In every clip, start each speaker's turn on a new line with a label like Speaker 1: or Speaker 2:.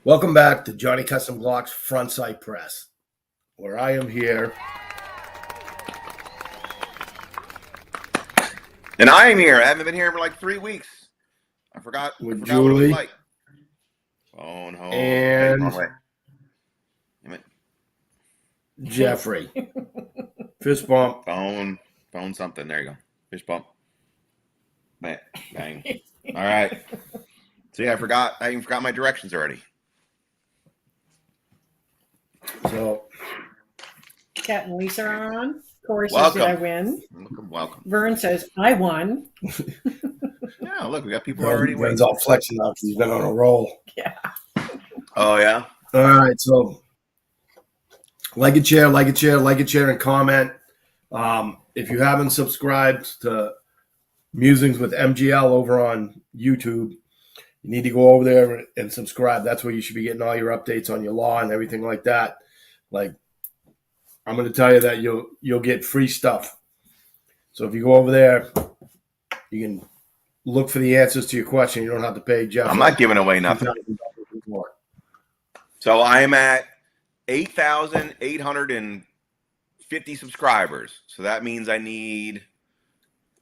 Speaker 1: Welcome back to Johnny Custom Glock's Frontside Press, where I am here.
Speaker 2: And I am here. I haven't been here for like 3 weeks. I forgot
Speaker 1: With
Speaker 2: what it
Speaker 1: Julie.
Speaker 2: was like. Phone home.
Speaker 1: And
Speaker 2: wrong way. Damn it.
Speaker 1: Jeffrey. Fist bump.
Speaker 2: Phone something. There you go. Fish bump. Bang. All right. See, I even forgot my directions already.
Speaker 1: So,
Speaker 3: Kat and Lisa are on. Corey says,
Speaker 2: Welcome.
Speaker 3: did I win?
Speaker 2: Welcome.
Speaker 3: Vern says, I won.
Speaker 2: Yeah, look, we got people already waiting.
Speaker 1: Vern's all flexing up. He's been on a roll.
Speaker 3: Yeah.
Speaker 2: Oh, yeah?
Speaker 1: All right, so like it, share, and comment. If you haven't subscribed to Musings with MGL over on YouTube, you need to go over there and subscribe. That's where you should be getting all your updates on your law and everything like that. Like, I'm going to tell you that you'll get free stuff. So if you go over there, you can look for the answers to your question. You don't have to pay Jeff.
Speaker 2: I'm not giving away nothing. So I am at 8,850 subscribers. So that means I need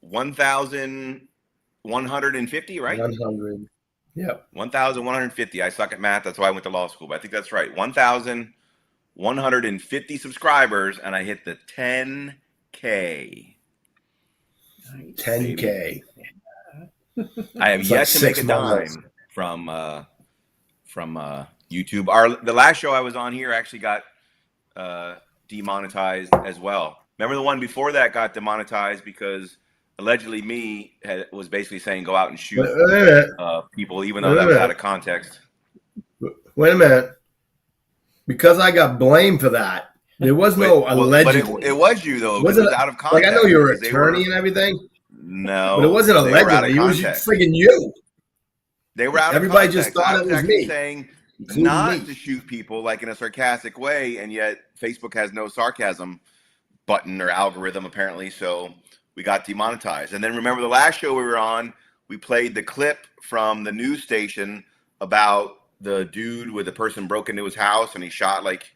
Speaker 2: 1,150, right?
Speaker 1: 100. Yep.
Speaker 2: 1,150. I suck at math. That's why I went to law school. But I think that's right. 1,150 subscribers, and I hit the 10K.
Speaker 1: 10K.
Speaker 2: I have yet to make a dime from YouTube. The last show I was on here actually got demonetized as well. Remember the one before that got demonetized because allegedly was basically saying go out and shoot people, even though that was out of context.
Speaker 1: Wait a minute. Because I got blamed for that, there was no allegedly.
Speaker 2: But it was you, though. It was out of context.
Speaker 1: Like, I know you're an attorney and everything.
Speaker 2: No.
Speaker 1: But it wasn't allegedly. It was freaking you.
Speaker 2: They were out of
Speaker 1: Everybody
Speaker 2: context.
Speaker 1: just thought it was me.
Speaker 2: Saying not to shoot people like in a sarcastic way, and yet Facebook has no sarcasm button or algorithm apparently, so we got demonetized. And then remember the last show we were on, we played the clip from the news station about the dude with the person broke into his house and he shot like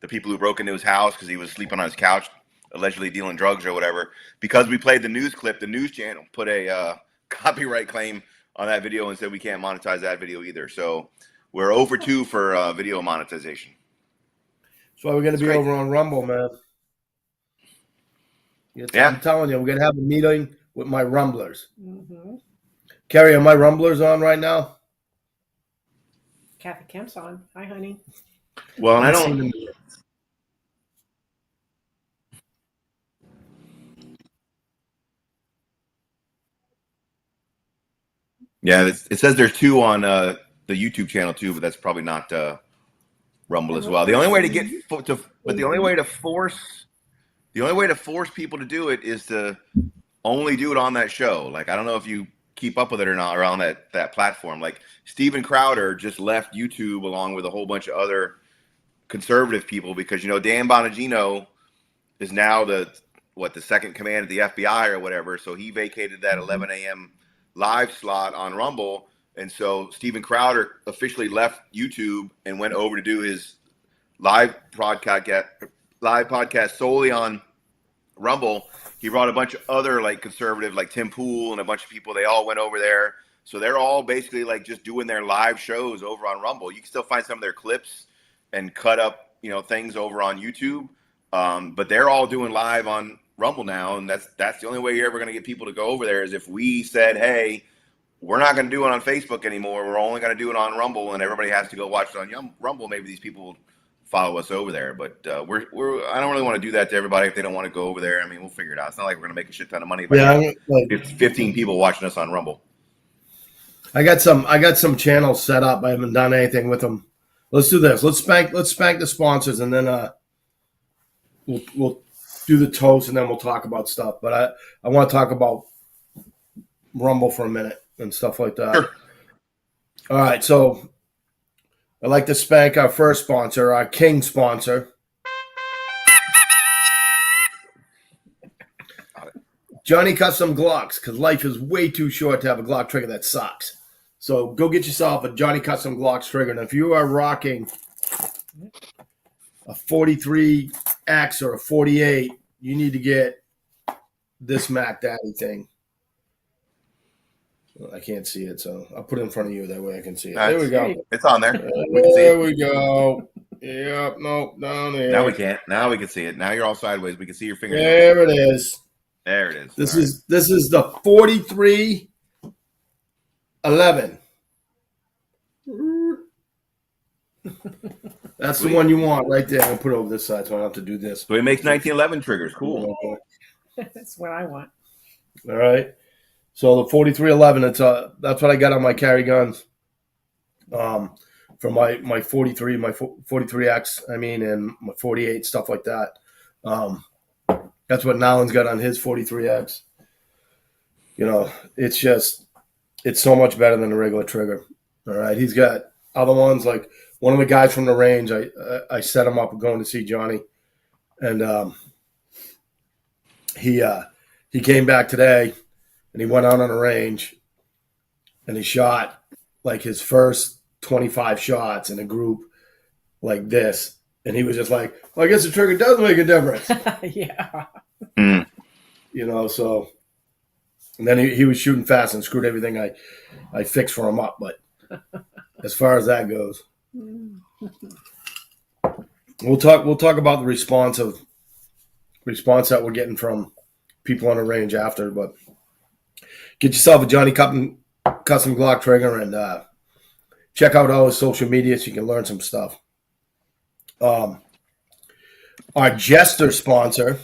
Speaker 2: the people who broke into his house because he was sleeping on his couch, allegedly dealing drugs or whatever. Because we played the news clip, the news channel put a copyright claim on that video and said we can't monetize that video either. So we're over 2 for video monetization.
Speaker 1: So we're going to be over on Rumble, man.
Speaker 2: Yeah.
Speaker 1: I'm telling you, we're going to have a meeting with my Rumblers. Mm-hmm. Carrie, are my Rumblers on right now?
Speaker 3: Kathy Kemp's on. Hi, honey.
Speaker 2: Well, and I don't. Yeah, it says there's 2 on the YouTube channel too, but that's probably not Rumble as well. The only way to get the only way to force people to do it is to only do it on that show. Like, I don't know if you keep up with it or not around that platform. Like, Steven Crowder just left YouTube along with a whole bunch of other conservative people because, Dan Bongino is now the second command at the FBI or whatever. So he vacated that 11 a.m. live slot on Rumble. And so Steven Crowder officially left YouTube and went over to do his live podcast solely on Rumble. He brought a bunch of other conservative, like Tim Pool and a bunch of people. They all went over there. So they're all basically just doing their live shows over on Rumble. You can still find some of their clips and cut up, things over on YouTube. But they're all doing live on Rumble now. And that's the only way you're ever going to get people to go over there is if we said, hey, we're not going to do it on Facebook anymore. We're only going to do it on Rumble, and everybody has to go watch it on Rumble. Maybe these people will follow us over there, but I don't really want to do that to everybody if they don't want to go over there. I mean, we'll figure it out. It's not like we're going to make a shit ton of money. It's 15 people watching us on Rumble.
Speaker 1: I got some channels set up. I haven't done anything with them. Let's do this. Let's spank the sponsors, and then we'll do the toast, and then we'll talk about stuff. But I want to talk about Rumble for a minute and stuff like that.
Speaker 2: Sure.
Speaker 1: All right, so I'd like to spank our first sponsor, our king sponsor, Johnny Custom Glocks, because life is way too short to have a Glock trigger that sucks. So go get yourself a Johnny Custom Glocks trigger. And if you are rocking a 43X or a 48, you need to get this Mac Daddy thing. Well, I can't see it, so I'll put it in front of you. That way I can see it. There we go.
Speaker 2: It's on there. We can see
Speaker 1: There
Speaker 2: it.
Speaker 1: we go. Yep, nope, down there.
Speaker 2: Now we can't. Now we can see it. Now you're all sideways. We can see your finger.
Speaker 1: There it is.
Speaker 2: There it is.
Speaker 1: This is the 4311. That's the one you want right there. I'll put it over this side so I don't have to do this.
Speaker 2: So he makes 1911 triggers. Cool.
Speaker 3: That's what I want.
Speaker 1: All right. So the 4311, that's what I got on my carry guns. For my 43, my 43X, and my 48, stuff like that. That's what Nolan's got on his 43X. It's so much better than a regular trigger. All right. He's got other ones, like one of the guys from the range. I set him up going to see Johnny, and he came back today, and he went out on a range, and he shot like his first 25 shots in a group like this, and he was just like, well, I guess the trigger does make a difference.
Speaker 3: Yeah.
Speaker 2: Mm.
Speaker 1: So, and then he was shooting fast and screwed everything I fixed for him up. But as far as that goes, we'll talk about the response that we're getting from people on the range after. But get yourself a Johnny Custom Glock trigger and check out all his social media so you can learn some stuff. Our Jester sponsor,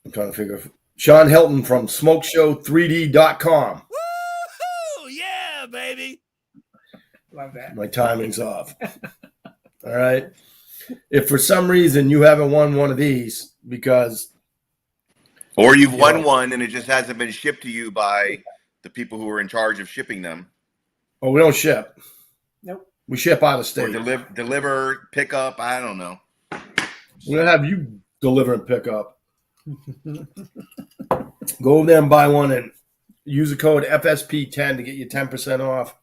Speaker 1: I'm trying to figure, Sean Hilton from SmokeShow3D.com.
Speaker 4: Woo-hoo! Yeah, baby.
Speaker 3: Love that.
Speaker 1: My timing's off. All right. If for some reason you haven't won one of these because...
Speaker 2: Or you've won one and it just hasn't been shipped to you by the people who are in charge of shipping them.
Speaker 1: Oh, we don't ship.
Speaker 3: Nope.
Speaker 1: We ship out of
Speaker 2: Or
Speaker 1: state.
Speaker 2: deliver, pick up. I don't know.
Speaker 1: We're going to have you deliver and pick up. Go over there and buy one and use the code FSP10 to get you 10% off.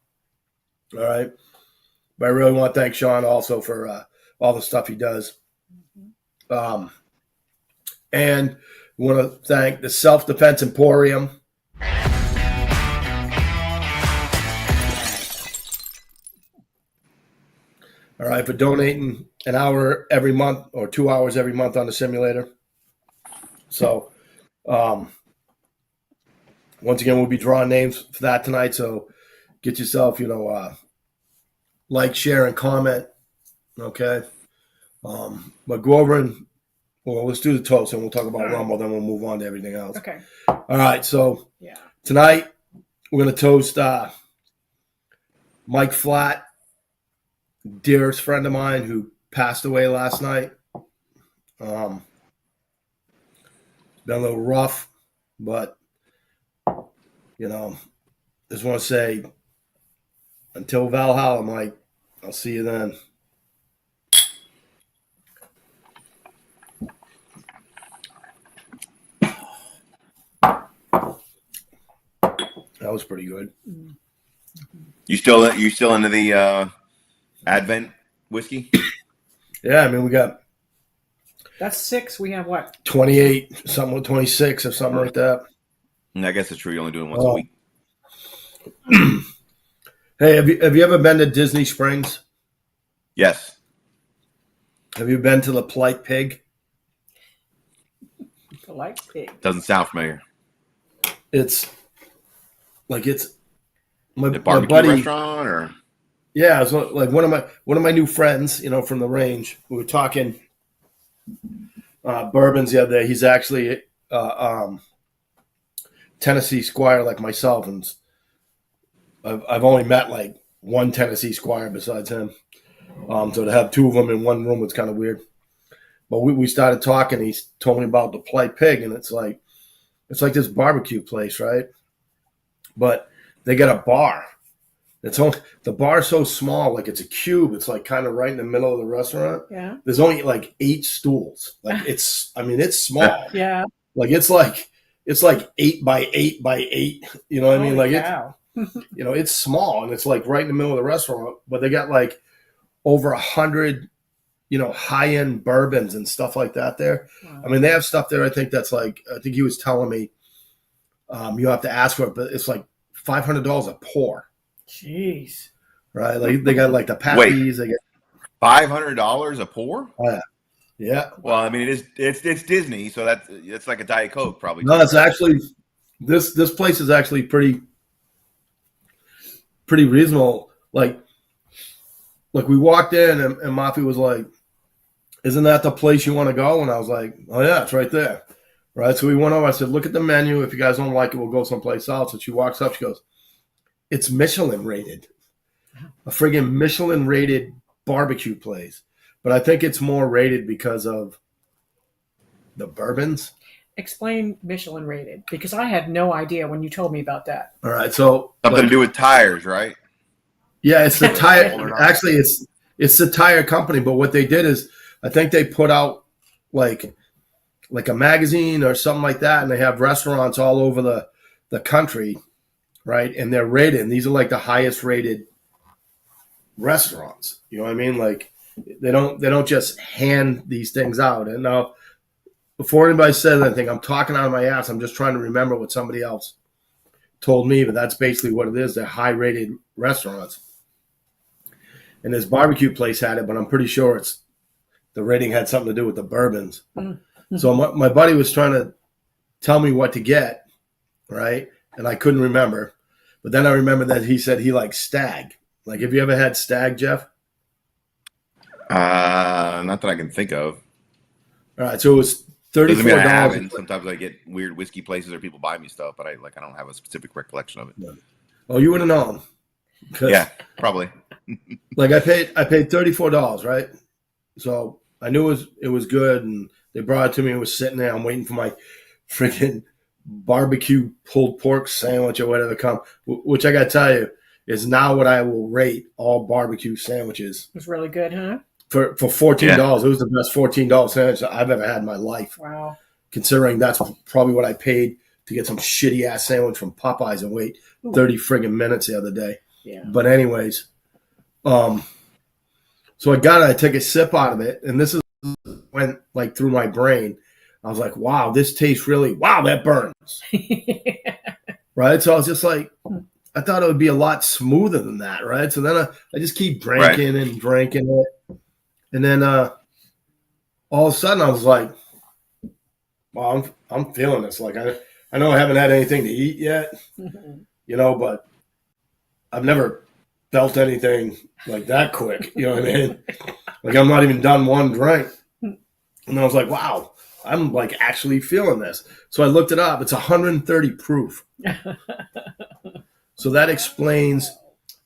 Speaker 1: All right. But I really want to thank Sean also for all the stuff he does. And we want to thank the Self Defense Emporium. All right, for donating an hour every month or 2 hours every month on the simulator. So, once again, we'll be drawing names for that tonight. So, get yourself, like, share, and comment. Okay. But go over and, let's do the toast and we'll talk about Rumble. Then we'll move on to everything else.
Speaker 3: Okay.
Speaker 1: All right. So,
Speaker 3: Yeah.
Speaker 1: tonight we're going to toast Mike Flatt, dearest friend of mine who passed away last night. Been a little rough, but just want to say until Valhalla, Mike, I'll see you then. That was pretty good.
Speaker 2: You still into the Advent whiskey?
Speaker 1: Yeah, we got
Speaker 3: That's 6. We have what?
Speaker 1: 28, something with 26 or something like that.
Speaker 2: I guess it's true. You're only doing once a week.
Speaker 1: Hey, have you ever been to Disney Springs?
Speaker 2: Yes.
Speaker 1: Have you been to the Polite Pig?
Speaker 3: I like pig.
Speaker 2: Doesn't sound familiar.
Speaker 1: It's my
Speaker 2: The barbecue
Speaker 1: buddy,
Speaker 2: restaurant, or
Speaker 1: yeah, it's like one of my new friends, from the range. We were talking bourbons the other day. He's actually Tennessee Squire like myself, and I've only met like one Tennessee Squire besides him. So to have two of them in one room was kind of weird. But we started talking. He told me about the Polite Pig, and it's like this barbecue place, right? But they got a bar. The bar's so small, like it's a cube. It's like kind of right in the middle of the restaurant.
Speaker 3: Yeah.
Speaker 1: There's only like 8 stools. Like it's small.
Speaker 3: Yeah.
Speaker 1: Like it's like 8 by 8 by 8. You know what I mean?
Speaker 3: Holy
Speaker 1: Like
Speaker 3: cow.
Speaker 1: you know, it's small and it's like right in the middle of the restaurant, but they got like over 100, you know, high-end bourbons and stuff like that there.
Speaker 3: Wow.
Speaker 1: I mean, they have stuff there. I think that's like, I think he was telling me, you have to ask for it, but it's like $500 a pour,
Speaker 3: Jeez.
Speaker 1: right? Like they got like the patties. They get
Speaker 2: $500 a pour.
Speaker 1: yeah.
Speaker 2: Well, I mean, it's Disney, so it's like a Diet Coke probably.
Speaker 1: No, it's actually this place is actually pretty reasonable. Like we walked in and Mafi was like, "Isn't that the place you want to go?" And I was like, "Oh yeah, it's right there." Right. So we went over. I said, "Look at the menu. If you guys don't like it, we'll go someplace else." And she walks up. She goes, "It's Michelin rated, a friggin' Michelin rated barbecue place." But I think it's more rated because of the bourbons.
Speaker 3: Explain Michelin rated, because I had no idea when you told me about that.
Speaker 1: All right. So
Speaker 2: Something to do with tires, right?
Speaker 1: yeah, it's the tire. Actually, it's the tire company. But what they did is, I think they put out like a magazine or something like that, and they have restaurants all over the country, right? And they're rated. And these are like the highest rated restaurants. You know what I mean? Like they don't just hand these things out. And now, before anybody says anything, I'm talking out of my ass. I'm just trying to remember what somebody else told me, but that's basically what it is. They're high rated restaurants. And this barbecue place had it, but I'm pretty sure the rating had something to do with the bourbons. Mm-hmm. So my buddy was trying to tell me what to get, right? And I couldn't remember. But then I remember that he said he likes Stag. Like, have you ever had Stag, Jeff?
Speaker 2: Not that I can think of.
Speaker 1: All right, so it was $34.
Speaker 2: Doesn't mean I haven't. Sometimes I get weird whiskey places or people buy me stuff, but I don't have a specific recollection of it.
Speaker 1: No. Oh, you would have known.
Speaker 2: Yeah, probably.
Speaker 1: Like I paid $34, right? So I knew it was good, and they brought it to me. It was sitting there. I'm waiting for my freaking barbecue pulled pork sandwich or whatever to come, which I got to tell you is now what I will rate all barbecue sandwiches.
Speaker 3: It was really good, huh?
Speaker 1: For $14. Yeah. It was the best $14 sandwich I've ever had in my life.
Speaker 3: Wow.
Speaker 1: Considering that's probably what I paid to get some shitty ass sandwich from Popeyes and wait 30 friggin' minutes the other day.
Speaker 3: Yeah.
Speaker 1: But anyways, so I got it. I took a sip out of it, and this went like through my brain. I was like, "Wow, this tastes really. Wow, that burns." Right. So I was just like, I thought it would be a lot smoother than that, right? So then I just keep drinking and drinking it, and then all of a sudden I was like, "Wow, I'm feeling this." Like I know I haven't had anything to eat yet, you know, but I've never felt anything like that quick. You know what I mean? Like I'm not even done one drink. And I was like, wow, I'm like actually feeling this. So I looked it up. It's 130 proof. So that explains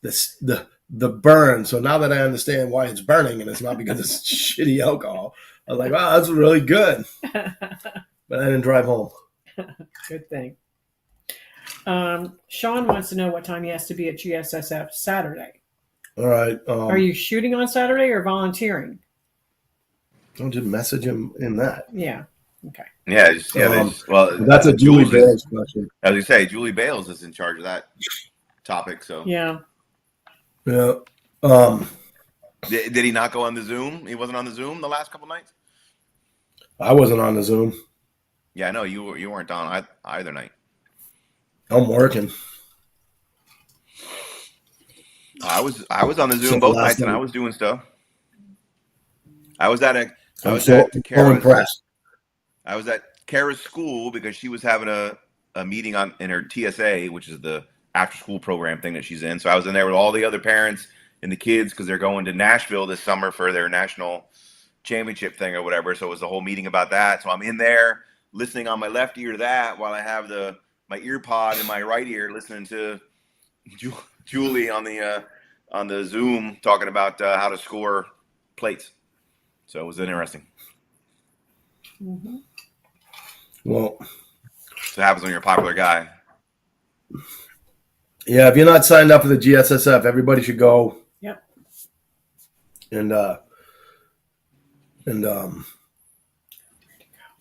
Speaker 1: the burn. So now that I understand why it's burning and it's not because it's shitty alcohol, I was like, wow, that's really good. But I didn't drive home.
Speaker 3: Good thing. Sean wants to know what time he has to be at GSSF Saturday.
Speaker 1: All right.
Speaker 3: Are you shooting on Saturday or volunteering?
Speaker 1: Don't just message him in that.
Speaker 3: Yeah. Okay.
Speaker 2: Yeah. Well,
Speaker 1: that's a Julie Bales question.
Speaker 2: As you say, Julie Bales is in charge of that topic. So
Speaker 3: yeah.
Speaker 1: Yeah.
Speaker 2: Did he not go on the Zoom? He wasn't on the Zoom the last couple nights.
Speaker 1: I wasn't on the Zoom.
Speaker 2: Yeah, I know you weren't on either night.
Speaker 1: I'm working.
Speaker 2: I was on the Zoom both nights, and I was doing stuff. I was at Kara's school because she was having a meeting in her TSA, which is the after school program thing that she's in. So I was in there with all the other parents and the kids because they're going to Nashville this summer for their national championship thing or whatever. So it was the whole meeting about that. So I'm in there listening on my left ear to that while I have my ear pod in my right ear listening to Julie on the Zoom talking about how to score plates. So it was interesting.
Speaker 3: Mm-hmm.
Speaker 1: Well,
Speaker 2: so it happens when you're a popular guy.
Speaker 1: Yeah, if you're not signed up for the GSSF, everybody should go.
Speaker 3: Yep.
Speaker 1: And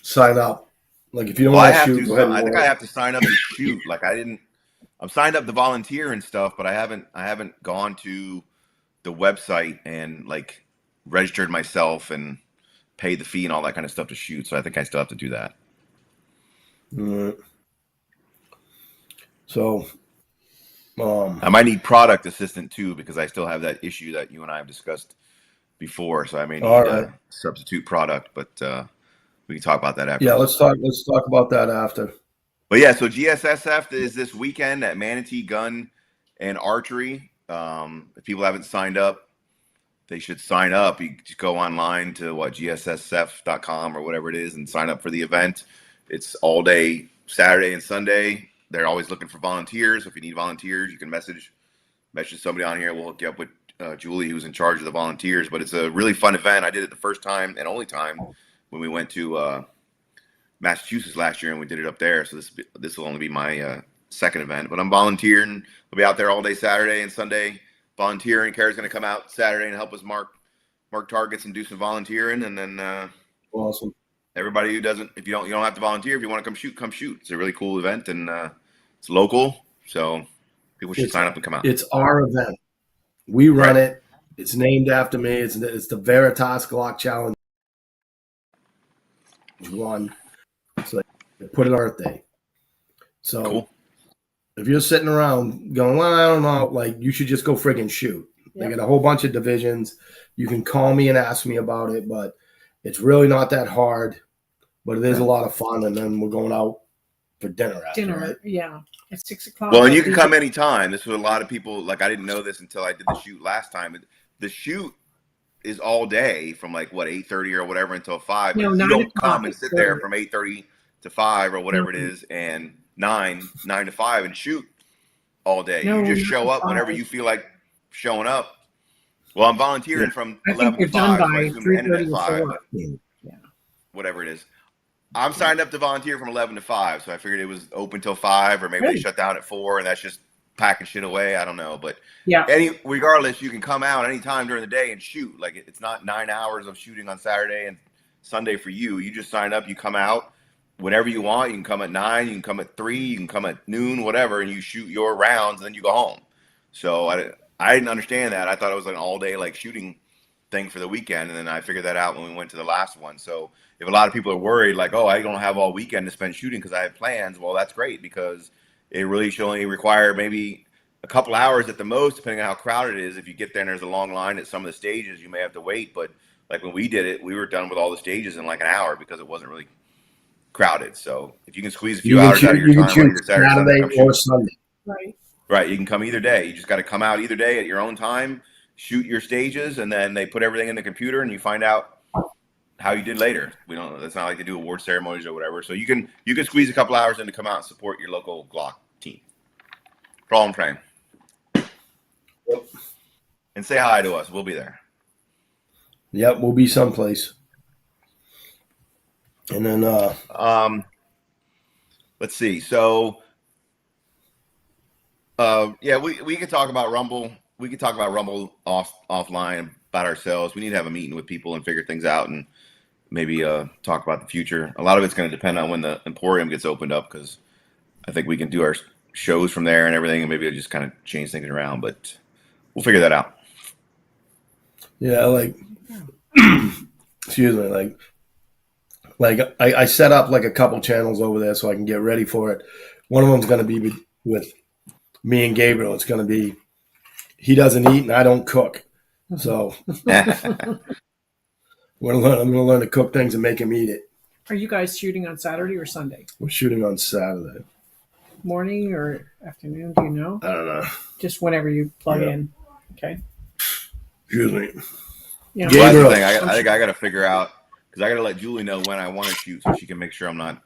Speaker 1: sign up. Like if you don't want to shoot, go ahead.
Speaker 2: I think I have to sign up and shoot. Like I didn't I'm signed up to volunteer and stuff, but I haven't gone to the website and like registered myself and paid the fee and all that kind of stuff to shoot. So I think I still have to do that.
Speaker 1: Alright. So,
Speaker 2: I might need product assistant too, because I still have that issue that you and I have discussed before. So I may need
Speaker 1: all right.
Speaker 2: a substitute product, but we can talk about that after.
Speaker 1: Yeah, let's talk about that after.
Speaker 2: But yeah, so GSSF is this weekend at Manatee Gun and Archery. If people haven't signed up, they should sign up. You just go online to gssf.com or whatever it is and sign up for the event. It's all day Saturday and Sunday. They're always looking for volunteers. If you need volunteers, you can message somebody on here. We'll hook you up with Julie, who's in charge of the volunteers. But it's a really fun event. I did it the first time and only time when we went to Massachusetts last year, and we did it up there. So this will only be my second event. But I'm volunteering. I'll be out there all day Saturday and Sunday volunteering. Kara's going to come out Saturday and help us mark targets and do some volunteering. And then
Speaker 1: Awesome.
Speaker 2: everybody who doesn't, if you don't have to volunteer. If you want to come shoot. It's a really cool event, and it's local, so people should sign up and come out.
Speaker 1: It's our event. We run it. It's named after me. It's the Veritas Glock Challenge 1. So they put it on Earth Day. So
Speaker 2: Cool.
Speaker 1: if you're sitting around going, well, I don't know, like, you should just go friggin' shoot. They got a whole bunch of divisions. You can call me and ask me about it, but it's really not that hard. But it is a lot of fun, and then we're going out for dinner after, right?
Speaker 3: Yeah, at 6 o'clock.
Speaker 2: Well, and you can come anytime. This was a lot of people, like, I didn't know this until I did the shoot last time. The shoot is all day from 8:30 or whatever until 5.
Speaker 3: No,
Speaker 2: you
Speaker 3: 9
Speaker 2: don't
Speaker 3: o'clock
Speaker 2: come and sit there from 8:30 to 5 or whatever it is, and 9 to 5 and shoot all day.
Speaker 3: No,
Speaker 2: you just show up whenever you feel like showing up. Well, I'm volunteering from
Speaker 3: I
Speaker 2: 11
Speaker 3: think we're
Speaker 2: to
Speaker 3: done
Speaker 2: 5, so I
Speaker 3: by
Speaker 2: assume it ended
Speaker 3: 3:30
Speaker 2: at
Speaker 3: or
Speaker 2: 5,
Speaker 3: 4.
Speaker 2: but
Speaker 3: Yeah.
Speaker 2: whatever it is. I'm signed up to volunteer from 11 to 5, so I figured it was open till 5, or maybe they shut down at 4, and that's just packing shit away. I don't know, but
Speaker 3: Yeah.
Speaker 2: regardless, you can come out anytime during the day and shoot. Like, it's not 9 hours of shooting on Saturday and Sunday for you. You just sign up, you come out whenever you want. You can come at 9, you can come at 3, you can come at noon, whatever, and you shoot your rounds, and then you go home. So I didn't understand that. I thought it was an all day shooting thing for the weekend, and then I figured that out when we went to the last one. So if a lot of people are worried, like, oh, I don't have all weekend to spend shooting because I have plans, well, that's great, because it really should only require maybe a couple hours at the most, depending on how crowded it is. If you get there and there's a long line at some of the stages, you may have to wait. But like when we did it, we were done with all the stages in like an hour because it wasn't really crowded. So if you can squeeze a few hours out of your time on either Saturday or Sunday, right, you can come either day. You just got to come out either day at your own time, shoot your stages, and then they put everything in the computer, and you find out how you did later. We don't. That's not like they do award ceremonies or whatever. So you can squeeze a couple hours in to come out and support your local Glock team. That's all I'm saying. And say hi to us. We'll be there.
Speaker 1: Yep, we'll be someplace. And then
Speaker 2: let's see. So yeah, we can talk about Rumble. We can talk about Rumble offline about ourselves. We need to have a meeting with people and figure things out, and maybe talk about the future. A lot of it's going to depend on when the Emporium gets opened up, because I think we can do our shows from there and everything, and maybe it'll just kind of change things around, but we'll figure that out.
Speaker 1: Yeah, like excuse me, like I set up like a couple channels over there so I can get ready for it. One of them's going to be with me and Gabriel. It's going to be, he doesn't eat and I don't cook. So I'm going to learn to cook things and make him eat it.
Speaker 3: Are you guys shooting on Saturday or Sunday?
Speaker 1: We're shooting on Saturday.
Speaker 3: Morning or afternoon, do you know?
Speaker 1: I don't know.
Speaker 3: Just whenever you plug in. Okay.
Speaker 1: Excuse me.
Speaker 3: Yeah.
Speaker 2: Well, that's the thing. I think I got to figure out, because I got to let Julie know when I want to shoot so she can make sure I'm not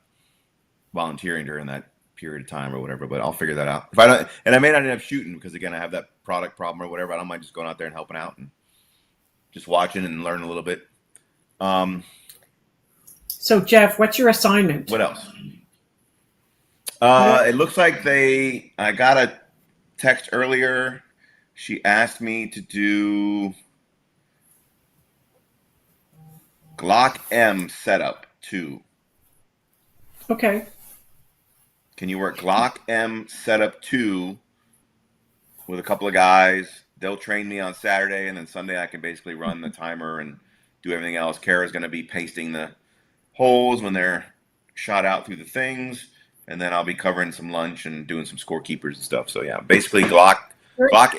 Speaker 2: volunteering during that period of time or whatever. But I'll figure that out. If I don't, and I may not end up shooting because, again, I have that product problem or whatever. I don't mind just going out there and helping out and just watching and learning a little bit.
Speaker 3: So Jeff, what's your assignment?
Speaker 2: What else? It looks like I got a text earlier. She asked me to do Glock M setup 2.
Speaker 3: Okay.
Speaker 2: can you work Glock M setup 2 with a couple of guys? They'll train me on Saturday, and then Sunday I can basically run the timer and do everything else. Kara's going to be pasting the holes when they're shot out through the things, and then I'll be covering some lunch and doing some scorekeepers and stuff. So yeah, basically Glock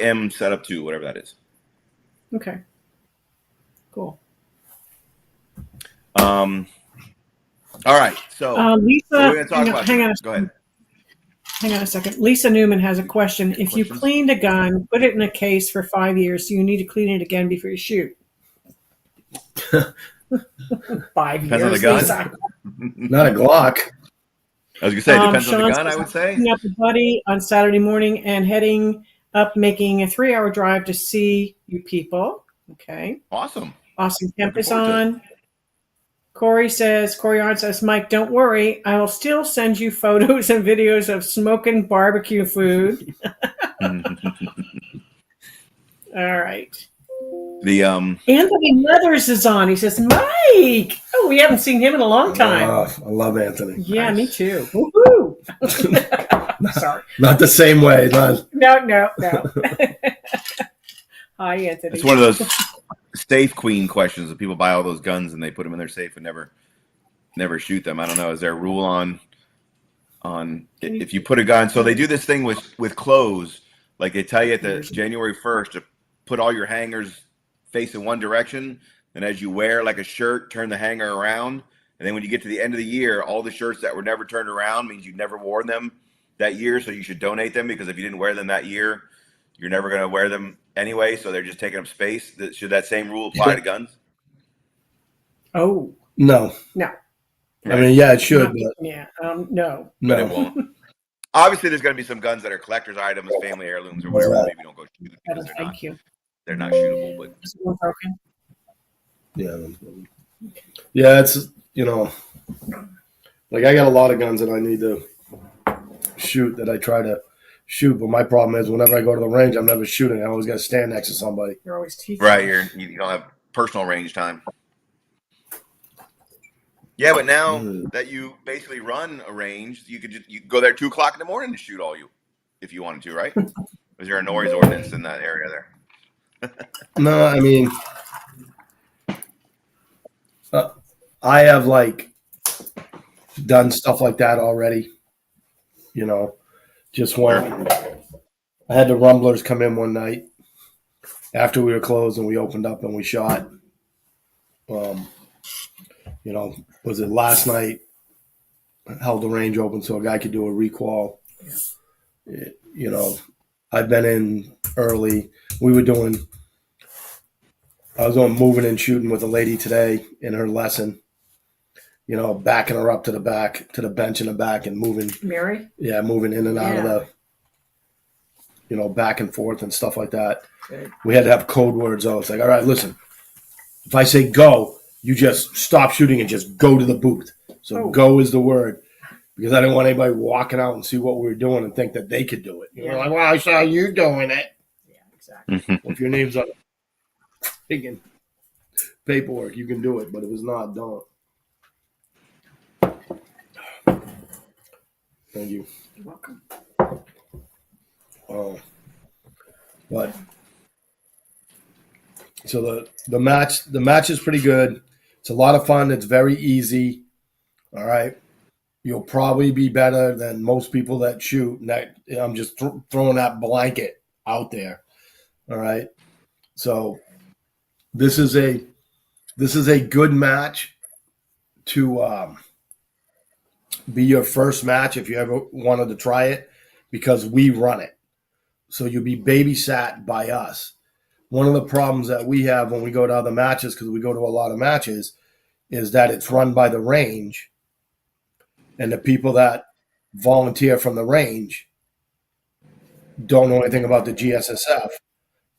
Speaker 2: M setup 2, whatever that is.
Speaker 3: Okay. Cool.
Speaker 2: All right, so
Speaker 3: Lisa,
Speaker 2: what are we going to talk about?
Speaker 3: hang on a
Speaker 2: Go ahead.
Speaker 3: Hang on a second. Lisa Newman has a question. If you
Speaker 2: Questions?
Speaker 3: cleaned a gun, put it in a case for 5 years, do you need to clean it again before you shoot? 5
Speaker 2: Depends on the
Speaker 3: years,
Speaker 2: gun.
Speaker 3: Lisa.
Speaker 1: Not a Glock.
Speaker 2: I was going to say, it depends on the
Speaker 3: Sean
Speaker 2: gun, I
Speaker 3: says,
Speaker 2: would say.
Speaker 3: picking up a buddy on Saturday morning and heading up, making a 3-hour drive to see you people. Okay.
Speaker 2: Awesome.
Speaker 3: Austin Kemp
Speaker 2: Looking
Speaker 3: is
Speaker 2: forward to
Speaker 3: on. Corey Arndt says, Mike, don't worry. I will still send you photos and videos of smoking barbecue food. All right.
Speaker 2: The
Speaker 3: Anthony Leathers is on. He says, Mike. Oh, we haven't seen him in a long time.
Speaker 1: I love Anthony.
Speaker 3: Yeah,
Speaker 2: Nice.
Speaker 3: me too. Woohoo. Sorry.
Speaker 1: Not the same way. Not.
Speaker 3: No. Hi, Anthony.
Speaker 2: it's one of those safe queen questions that people buy all those guns and they put them in their safe and never shoot them. I don't know. Is there a rule on if you put a gun? So they do this thing with clothes. Like they tell you at the January 1st to put all your hangers facing one direction. And as you wear like a shirt, turn the hanger around. And then when you get to the end of the year, all the shirts that were never turned around means you never wore them that year. So you should donate them, because if you didn't wear them that year, you're never going to wear them anyway. So they're just taking up space. Should that same rule apply to guns?
Speaker 3: Oh,
Speaker 1: No.
Speaker 3: no.
Speaker 1: I mean, yeah, it should. But
Speaker 3: Yeah. No.
Speaker 2: But it
Speaker 1: no.
Speaker 2: won't. Obviously, there's going to be some guns that are collector's items, family heirlooms, or whatever. Maybe don't go shoot because
Speaker 3: Thank you.
Speaker 2: they're not shootable. But
Speaker 3: Is one broken?
Speaker 1: Yeah, it's, like I got a lot of guns that I need to shoot that I try to shoot. But my problem is whenever I go to the range, I'm never shooting. I always got to stand next to somebody.
Speaker 3: You're always teaching.
Speaker 2: right, you don't have personal range time. Yeah, but now that you basically run a range, you could go there at 2:00 in the morning to shoot all you, if you wanted to, right? Is there a noise ordinance in that area there?
Speaker 1: No, I mean, I have like done stuff like that already. Just when I had the Rumblers come in one night after we were closed and we opened up and we shot. Was it last night? Held the range open so a guy could do a requal. I've been in early. I was on moving and shooting with a lady today in her lesson. Backing her up to the back, to the bench in the back and moving.
Speaker 3: Mary?
Speaker 1: Yeah, moving in and out of the, back and forth and stuff like that.
Speaker 3: Good.
Speaker 1: We had to have code words though. It's like, all right, listen, if I say go, you just stop shooting and just go to the booth. So go is the word, because I didn't want anybody walking out and see what we were doing and think that they could do it. You're like, well, I saw you doing it.
Speaker 3: Yeah, exactly.
Speaker 1: Well, if your name's on freaking paperwork, you can do it. But if it's not, don't. Thank you.
Speaker 3: You're welcome.
Speaker 1: But so the match is pretty good. It's a lot of fun. It's very easy. All right. You'll probably be better than most people that shoot. And that I'm just throwing that blanket out there. All right. So this is a good match to be your first match if you ever wanted to try it, because we run it. So you'll be babysat by us. One of the problems that we have when we go to other matches, because we go to a lot of matches, is that it's run by the range. And the people that volunteer from the range don't know anything about the GSSF.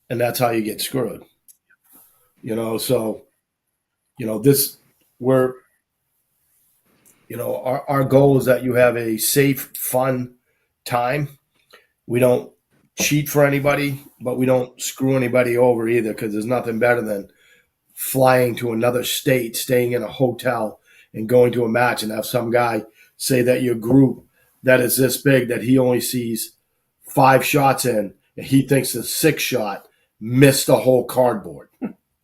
Speaker 1: And that's how you get screwed. Our goal is that you have a safe, fun time. We don't cheat for anybody, but we don't screw anybody over either, because there's nothing better than flying to another state, staying in a hotel, and going to a match and have some guy say that your group that is this big that he only sees 5 shots in, and he thinks the 6th shot missed the whole cardboard.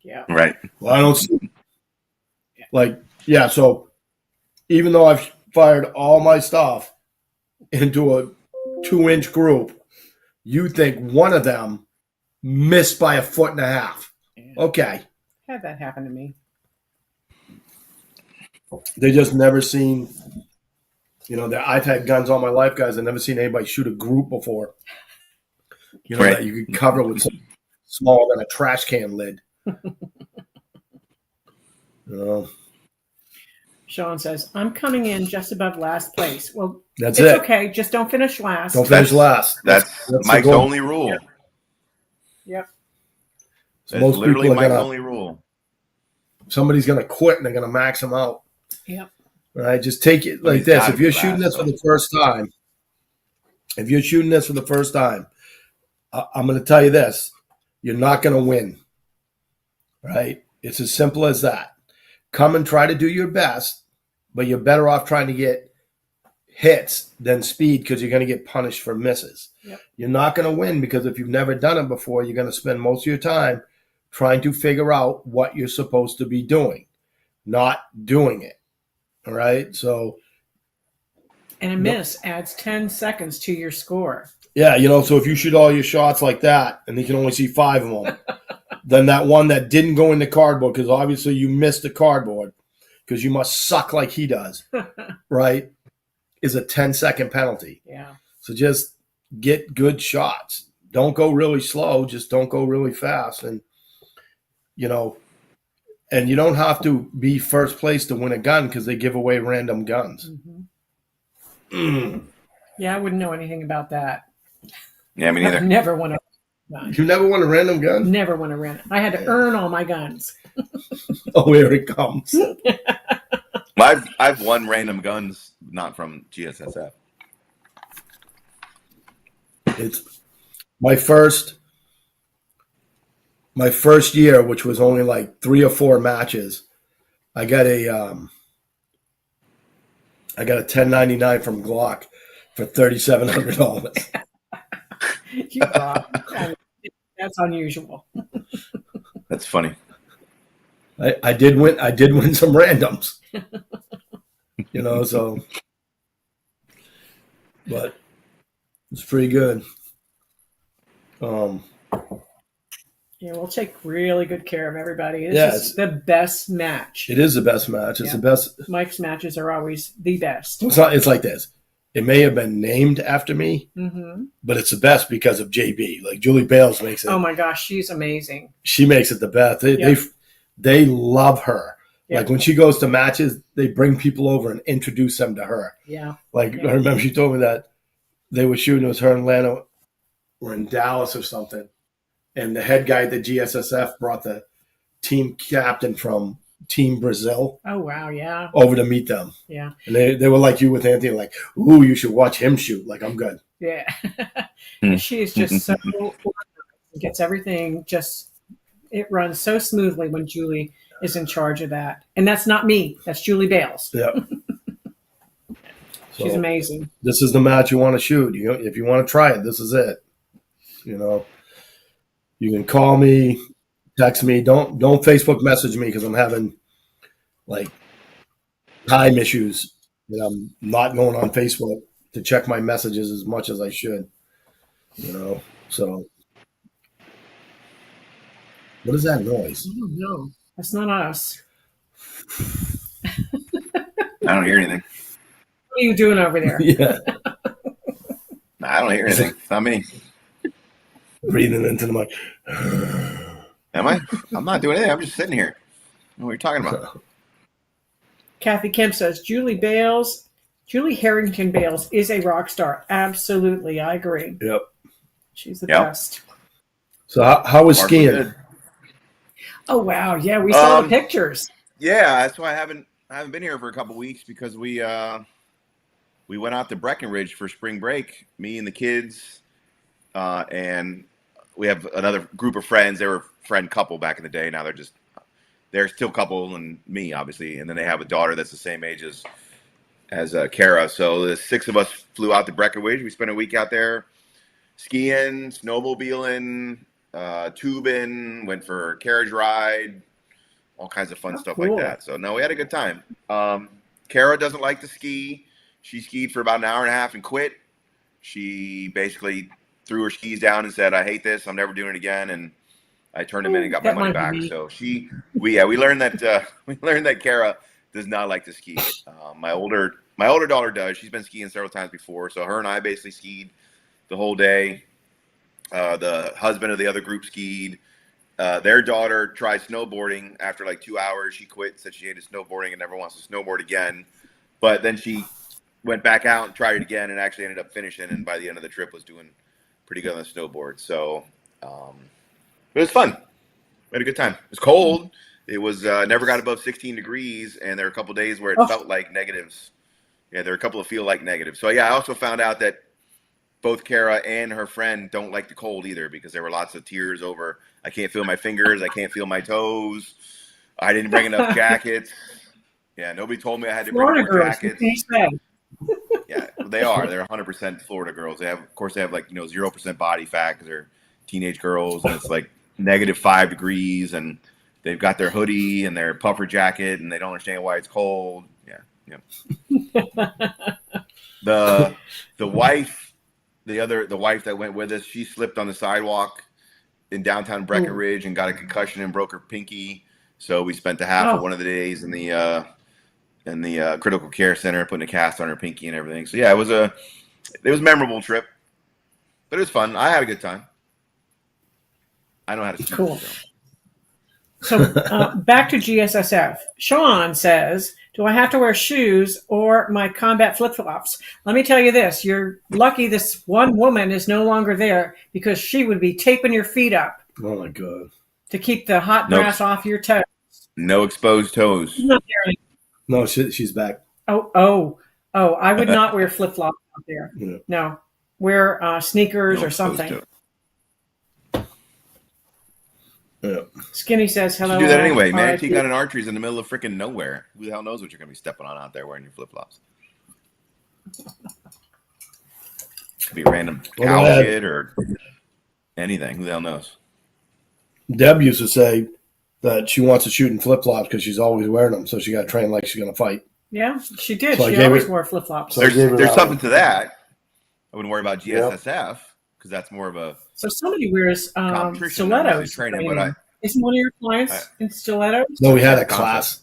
Speaker 3: Yeah.
Speaker 2: Right.
Speaker 1: Well, I don't see. So even though I've fired all my stuff into a 2-inch group, you think one of them missed by 1.5 foot.
Speaker 3: Yeah.
Speaker 1: Okay.
Speaker 3: Had that happen to me.
Speaker 1: They just never seen, I've had guns all my life, guys. I've never seen anybody shoot a group before.
Speaker 2: Right.
Speaker 1: That you could cover with something smaller than a trash can lid.
Speaker 3: Sean says, I'm coming in just above last place. Well,
Speaker 1: That's
Speaker 3: it's
Speaker 1: it.
Speaker 3: okay. Just don't finish last.
Speaker 1: Don't finish last.
Speaker 2: That's
Speaker 1: the
Speaker 2: Mike's
Speaker 1: goal.
Speaker 2: only rule.
Speaker 3: Yep.
Speaker 1: So
Speaker 2: That's
Speaker 1: most
Speaker 2: literally
Speaker 1: people are
Speaker 2: Mike's
Speaker 1: gonna,
Speaker 2: only rule.
Speaker 1: somebody's going to quit and they're going to max them out.
Speaker 3: Yep.
Speaker 1: Right? Just take it like
Speaker 2: He's
Speaker 1: this.
Speaker 2: gotta
Speaker 1: If you're
Speaker 2: be
Speaker 1: shooting
Speaker 2: last,
Speaker 1: this for the first time, I'm going to tell you this. You're not going to win. Right? It's as simple as that. Come and try to do your best, but you're better off trying to get hits than speed because you're going to get punished for misses.
Speaker 3: Yep.
Speaker 1: You're not going to win because if you've never done it before, you're going to spend most of your time trying to figure out what you're supposed to be doing, not doing it. All right? So,
Speaker 3: And a miss adds 10 seconds to your score.
Speaker 1: yeah, so if you shoot all your shots like that and you can only see 5 of them, then that one that didn't go in the cardboard, because obviously you missed the cardboard because you must suck like he does, right, is a 10-second penalty.
Speaker 3: Yeah.
Speaker 1: So just get good shots. Don't go really slow. Just don't go really fast. And, and you don't have to be first place to win a gun because they give away random guns.
Speaker 3: Mm-hmm. Yeah, I wouldn't know anything about that.
Speaker 2: Yeah, me neither.
Speaker 3: I've never won a gun.
Speaker 1: You never won a random gun?
Speaker 3: Never won a random. I had to earn all my guns.
Speaker 1: Oh, here it comes.
Speaker 2: Well, I've won random guns, not from GSSF.
Speaker 1: It's my first year, which was only like 3 or 4 matches. I got a 1099 from Glock for $3,700.
Speaker 3: You rock. That's unusual.
Speaker 2: That's funny.
Speaker 1: I did win some randoms. So but it's pretty good.
Speaker 3: Yeah, we'll take really good care of everybody. This
Speaker 1: Yeah,
Speaker 3: is the best match.
Speaker 1: It is the best match. It's
Speaker 3: Yeah.
Speaker 1: the best.
Speaker 3: Mike's matches are always the best.
Speaker 1: It's like this. It may have been named after me,
Speaker 3: Mm-hmm.
Speaker 1: but it's the best because of JB. Like Julie Bales makes it.
Speaker 3: Oh my gosh, she's amazing.
Speaker 1: She makes it the best. They love her.
Speaker 3: Yeah.
Speaker 1: Like when she goes to matches, they bring people over and introduce them to her.
Speaker 3: Yeah.
Speaker 1: Like
Speaker 3: Yeah.
Speaker 1: I remember she told me that they were shooting. It was her and Lana were in Dallas or something, and the head guy at the GSSF brought the team captain from Team Brazil
Speaker 3: Oh wow, yeah.
Speaker 1: over to meet them.
Speaker 3: Yeah.
Speaker 1: And they were like you with Anthony, like, ooh, you should watch him shoot. Like, I'm good.
Speaker 3: Yeah.
Speaker 2: Hmm.
Speaker 3: She is just so organized. Gets everything it runs so smoothly when Julie is in charge of that. And that's not me. That's Julie Bales.
Speaker 1: Yeah.
Speaker 3: She's amazing.
Speaker 1: This is the match you want to shoot. If you want to try it, this is it. You can call me, text me. Don't Facebook message me because I'm having like time issues. I'm not going on Facebook to check my messages as much as I should. So what is that noise?
Speaker 3: Oh no, that's not us.
Speaker 2: I don't hear anything.
Speaker 3: What are you doing over there?
Speaker 1: Yeah,
Speaker 2: I don't hear anything. It's not me.
Speaker 1: breathing into the mic.
Speaker 2: Am I? I'm not doing anything. I'm just sitting here. What are you talking about?
Speaker 3: Kathy Kemp says Julie Harrington Bales is a rock star. Absolutely, I agree.
Speaker 1: Yep.
Speaker 3: She's the
Speaker 2: Yep.
Speaker 3: best.
Speaker 1: So how was
Speaker 2: Mark
Speaker 1: skiing?
Speaker 2: good.
Speaker 3: Oh wow, yeah, we saw the
Speaker 2: Um,
Speaker 3: pictures.
Speaker 2: Yeah, that's why I haven't been here for a couple weeks because we went out to Breckenridge for spring break. Me and the kids, and we have another group of friends. They were a friend couple back in the day. Now they're still couple and me, obviously. And then they have a daughter that's the same age as Kara. So the 6 of us flew out to Breckenridge. We spent a week out there skiing, snowmobiling, tubing, went for a carriage ride, all kinds of fun stuff like
Speaker 3: cool.
Speaker 2: that. So no, we had a good time. Kara doesn't like to ski. She skied for about an hour and a half and quit. She basically threw her skis down and said, "I hate this. I'm never doing it again." And I turned them in and got my
Speaker 3: That
Speaker 2: money
Speaker 3: might
Speaker 2: back.
Speaker 3: be me.
Speaker 2: So we learned that Kara does not like to ski. My older daughter does. She's been skiing several times before. So her and I basically skied the whole day. The husband of the other group skied. Their daughter tried snowboarding after like 2 hours. She quit, said she hated snowboarding and never wants to snowboard again. But then she went back out and tried it again and actually ended up finishing. And by the end of the trip was doing pretty good on the snowboard. So it was fun. We had a good time. It was cold. It was never got above 16 degrees. And there were a couple of days where it felt like negatives. Yeah, there were a couple of feel like negatives. So yeah, I also found out that both Kara and her friend don't like the cold either, because there were lots of tears over, I can't feel my fingers, I can't feel my toes, I didn't bring enough jackets. Yeah, nobody told me I had to bring
Speaker 3: Florida
Speaker 2: more
Speaker 3: girls,
Speaker 2: jackets.
Speaker 3: what can you say?
Speaker 2: Yeah, they are. They're 100% Florida girls. They have, of course, they have like 0% body fat because they're teenage girls, and it's like -5 degrees, and they've got their hoodie and their puffer jacket, and they don't understand why it's cold. Yeah. The wife, the wife that went with us, she slipped on the sidewalk in downtown Breckenridge and got a concussion and broke her pinky. So we spent the half of one of the days in the critical care center putting a cast on her pinky and everything. So yeah, it was a memorable trip, but it was fun. I had a good time. I know how to ski.
Speaker 3: Cool. So back to GSSF. Sean says, do I have to wear shoes or my combat flip-flops? Let me tell you this. You're lucky this one woman is no longer there, because she would be taping your feet up.
Speaker 1: Oh, my God.
Speaker 3: To keep the hot grass off your toes.
Speaker 2: No exposed toes.
Speaker 1: No, she's back.
Speaker 3: Oh, I would not wear flip-flops out there.
Speaker 1: Yeah.
Speaker 3: No. Wear sneakers or something.
Speaker 2: Toes.
Speaker 1: Yeah.
Speaker 3: Skinny says hello.
Speaker 2: You do that anyway, man. You got an archery's in the middle of freaking nowhere. Who the hell knows what you're going to be stepping on out there wearing your flip-flops? Could be random cow shit or anything. Who the hell knows?
Speaker 1: Deb used to say that she wants to shoot in flip-flops because she's always wearing them, so she got to train like she's going to fight.
Speaker 3: Yeah, she did.
Speaker 1: So
Speaker 3: she always wore flip-flops.
Speaker 1: So
Speaker 2: there's something to that. I wouldn't worry about GSSF because that's more of a
Speaker 3: So somebody wears stilettos.
Speaker 2: Training, but
Speaker 3: isn't one of your clients in stilettos?
Speaker 1: No, we had a class.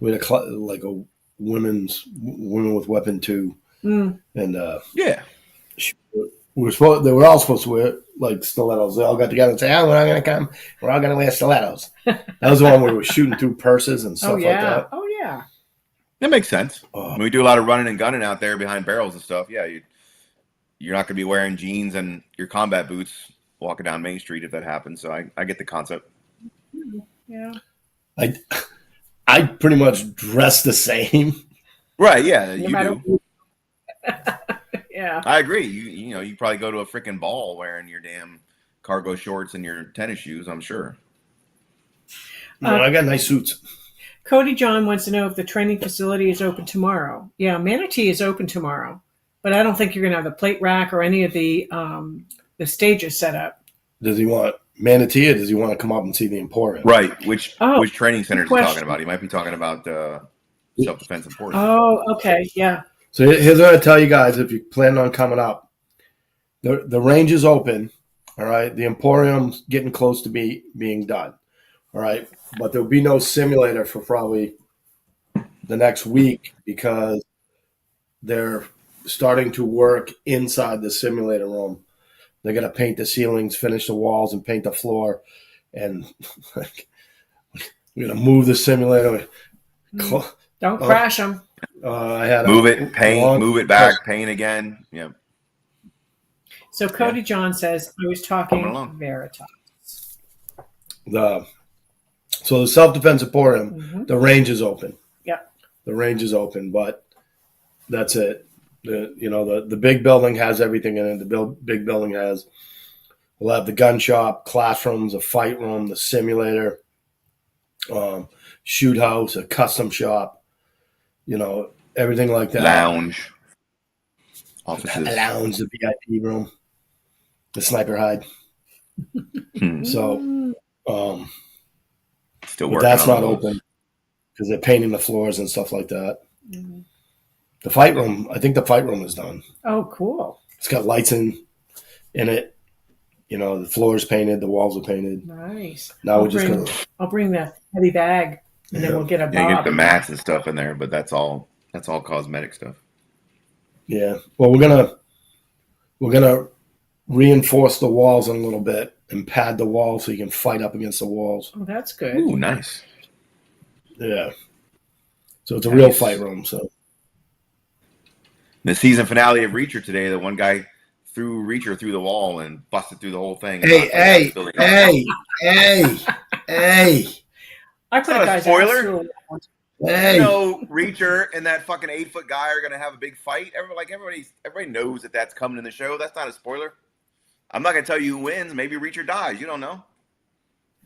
Speaker 1: We had like a women with weapon 2, and
Speaker 2: yeah,
Speaker 1: they were all supposed to wear like stilettos. They all got together and say, "Oh, we're all going to come. We're all going to wear stilettos." That was the one where we were shooting through purses and stuff like that.
Speaker 3: Oh yeah,
Speaker 2: that makes sense. When we do a lot of running and gunning out there behind barrels and stuff, yeah, you're not going to be wearing jeans and your combat boots walking down Main Street if that happens. So I get the concept.
Speaker 3: Yeah.
Speaker 1: I pretty much dress the same.
Speaker 2: Right, yeah, you do.
Speaker 3: Yeah.
Speaker 2: I agree. You probably go to a freaking ball wearing your damn cargo shorts and your tennis shoes, I'm sure.
Speaker 1: No, I got nice suits.
Speaker 3: Cody John wants to know if the training facility is open tomorrow. Yeah, Manatee is open tomorrow, but I don't think you're going to have the plate rack or any of the stages set up.
Speaker 1: Does he want Manatee, or does he want to come up and see the Emporium?
Speaker 2: Right. Which training center is he talking about? He might be talking about self-defense Emporium.
Speaker 3: Oh, okay. Yeah.
Speaker 1: So here's what I tell you guys: if you plan on coming up, the range is open. All right, the Emporium's getting close to being done. All right, but there'll be no simulator for probably the next week because they're starting to work inside the simulator room. They're gonna paint the ceilings, finish the walls, and paint the floor, and we're gonna move the simulator.
Speaker 3: Don't crash them.
Speaker 1: I had
Speaker 2: move it, paint, move it back, paint again. Yeah.
Speaker 3: So Cody John says, I was talking Veritas.
Speaker 1: So the self-defense Emporium, the range is open.
Speaker 3: Yep.
Speaker 1: The range is open, but that's it. The big building has everything in it. The big building we'll have the gun shop, classrooms, a fight room, the simulator, shoot house, a custom shop. everything like that.
Speaker 2: Lounge. Offices.
Speaker 1: A lounge, the VIP room, the sniper hide. So,
Speaker 2: Still
Speaker 1: but
Speaker 2: working
Speaker 1: that's
Speaker 2: on
Speaker 1: not
Speaker 2: those.
Speaker 1: open because they're painting the floors and stuff like that. The fight room, I think the fight room is done.
Speaker 3: Oh, cool.
Speaker 1: It's got lights in it. The floor's painted, the walls are painted.
Speaker 3: Nice.
Speaker 1: Now we're just gonna.
Speaker 3: I'll bring the heavy bag, and then we'll get a
Speaker 2: Yeah, you get
Speaker 3: bob.
Speaker 2: the mats and stuff in there, but that's all cosmetic stuff.
Speaker 1: Yeah. Well, we're gonna reinforce the walls a little bit and pad the walls so you can fight up against the walls.
Speaker 3: Oh, that's good.
Speaker 2: Ooh, nice.
Speaker 1: Yeah. So it's a real fight room. So
Speaker 2: The season finale of Reacher today, the one guy threw Reacher through the wall and busted through the whole thing.
Speaker 1: Hey.
Speaker 3: I put a guy's
Speaker 2: spoiler.
Speaker 3: ass through.
Speaker 1: Hey.
Speaker 2: Reacher and that fucking 8-foot guy are gonna have a big fight. Everybody knows that's coming in the show. That's not a spoiler. I'm not gonna tell you who wins. Maybe Reacher dies. You don't know.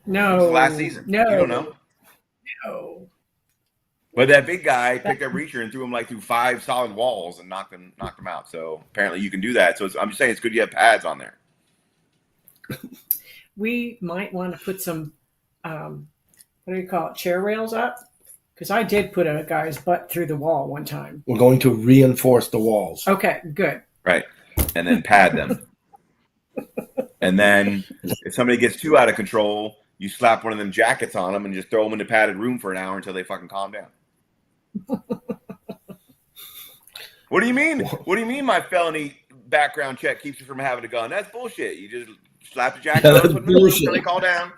Speaker 3: No.
Speaker 2: It's the last season.
Speaker 3: No.
Speaker 2: You don't know.
Speaker 3: No.
Speaker 2: But that big guy picked up Reacher and threw him through 5 solid walls and knocked him out. So apparently you can do that. So I'm just saying it's good you have pads on there.
Speaker 3: We might want to put some, what do you call it, chair rails up? Because I did put a guy's butt through the wall one time.
Speaker 1: We're going to reinforce the walls.
Speaker 3: Okay, good.
Speaker 2: Right. And then pad them. And then if somebody gets too out of control, you slap one of them jackets on them and just throw them in the padded room for an hour until they fucking calm down. What do you mean? What do you mean my felony background check keeps you from having a gun? That's bullshit. You just slap the jacket on, put them in the room until they calm down.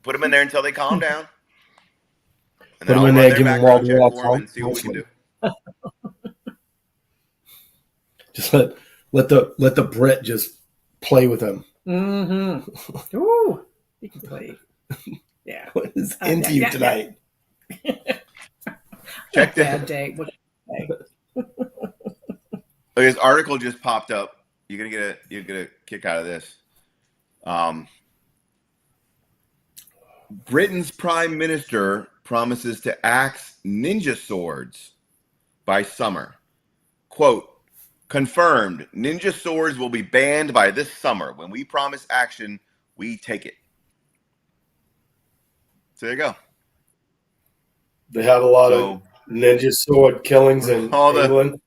Speaker 2: Put them in there until they calm down. And
Speaker 1: Put them in there, give them wall to wall
Speaker 2: and see what we can do.
Speaker 1: Just let the Brit just play with them.
Speaker 3: Mm-hmm. Ooh, you can play. Yeah.
Speaker 1: What is into you tonight?
Speaker 2: Check
Speaker 3: that day. What
Speaker 2: this article just popped up. You're gonna get a kick out of this. Britain's Prime Minister promises to axe ninja swords by summer. Quote, confirmed, ninja swords will be banned by this summer. When we promise action, we take it. So there you go.
Speaker 1: They have a lot of ninja sword killings in England.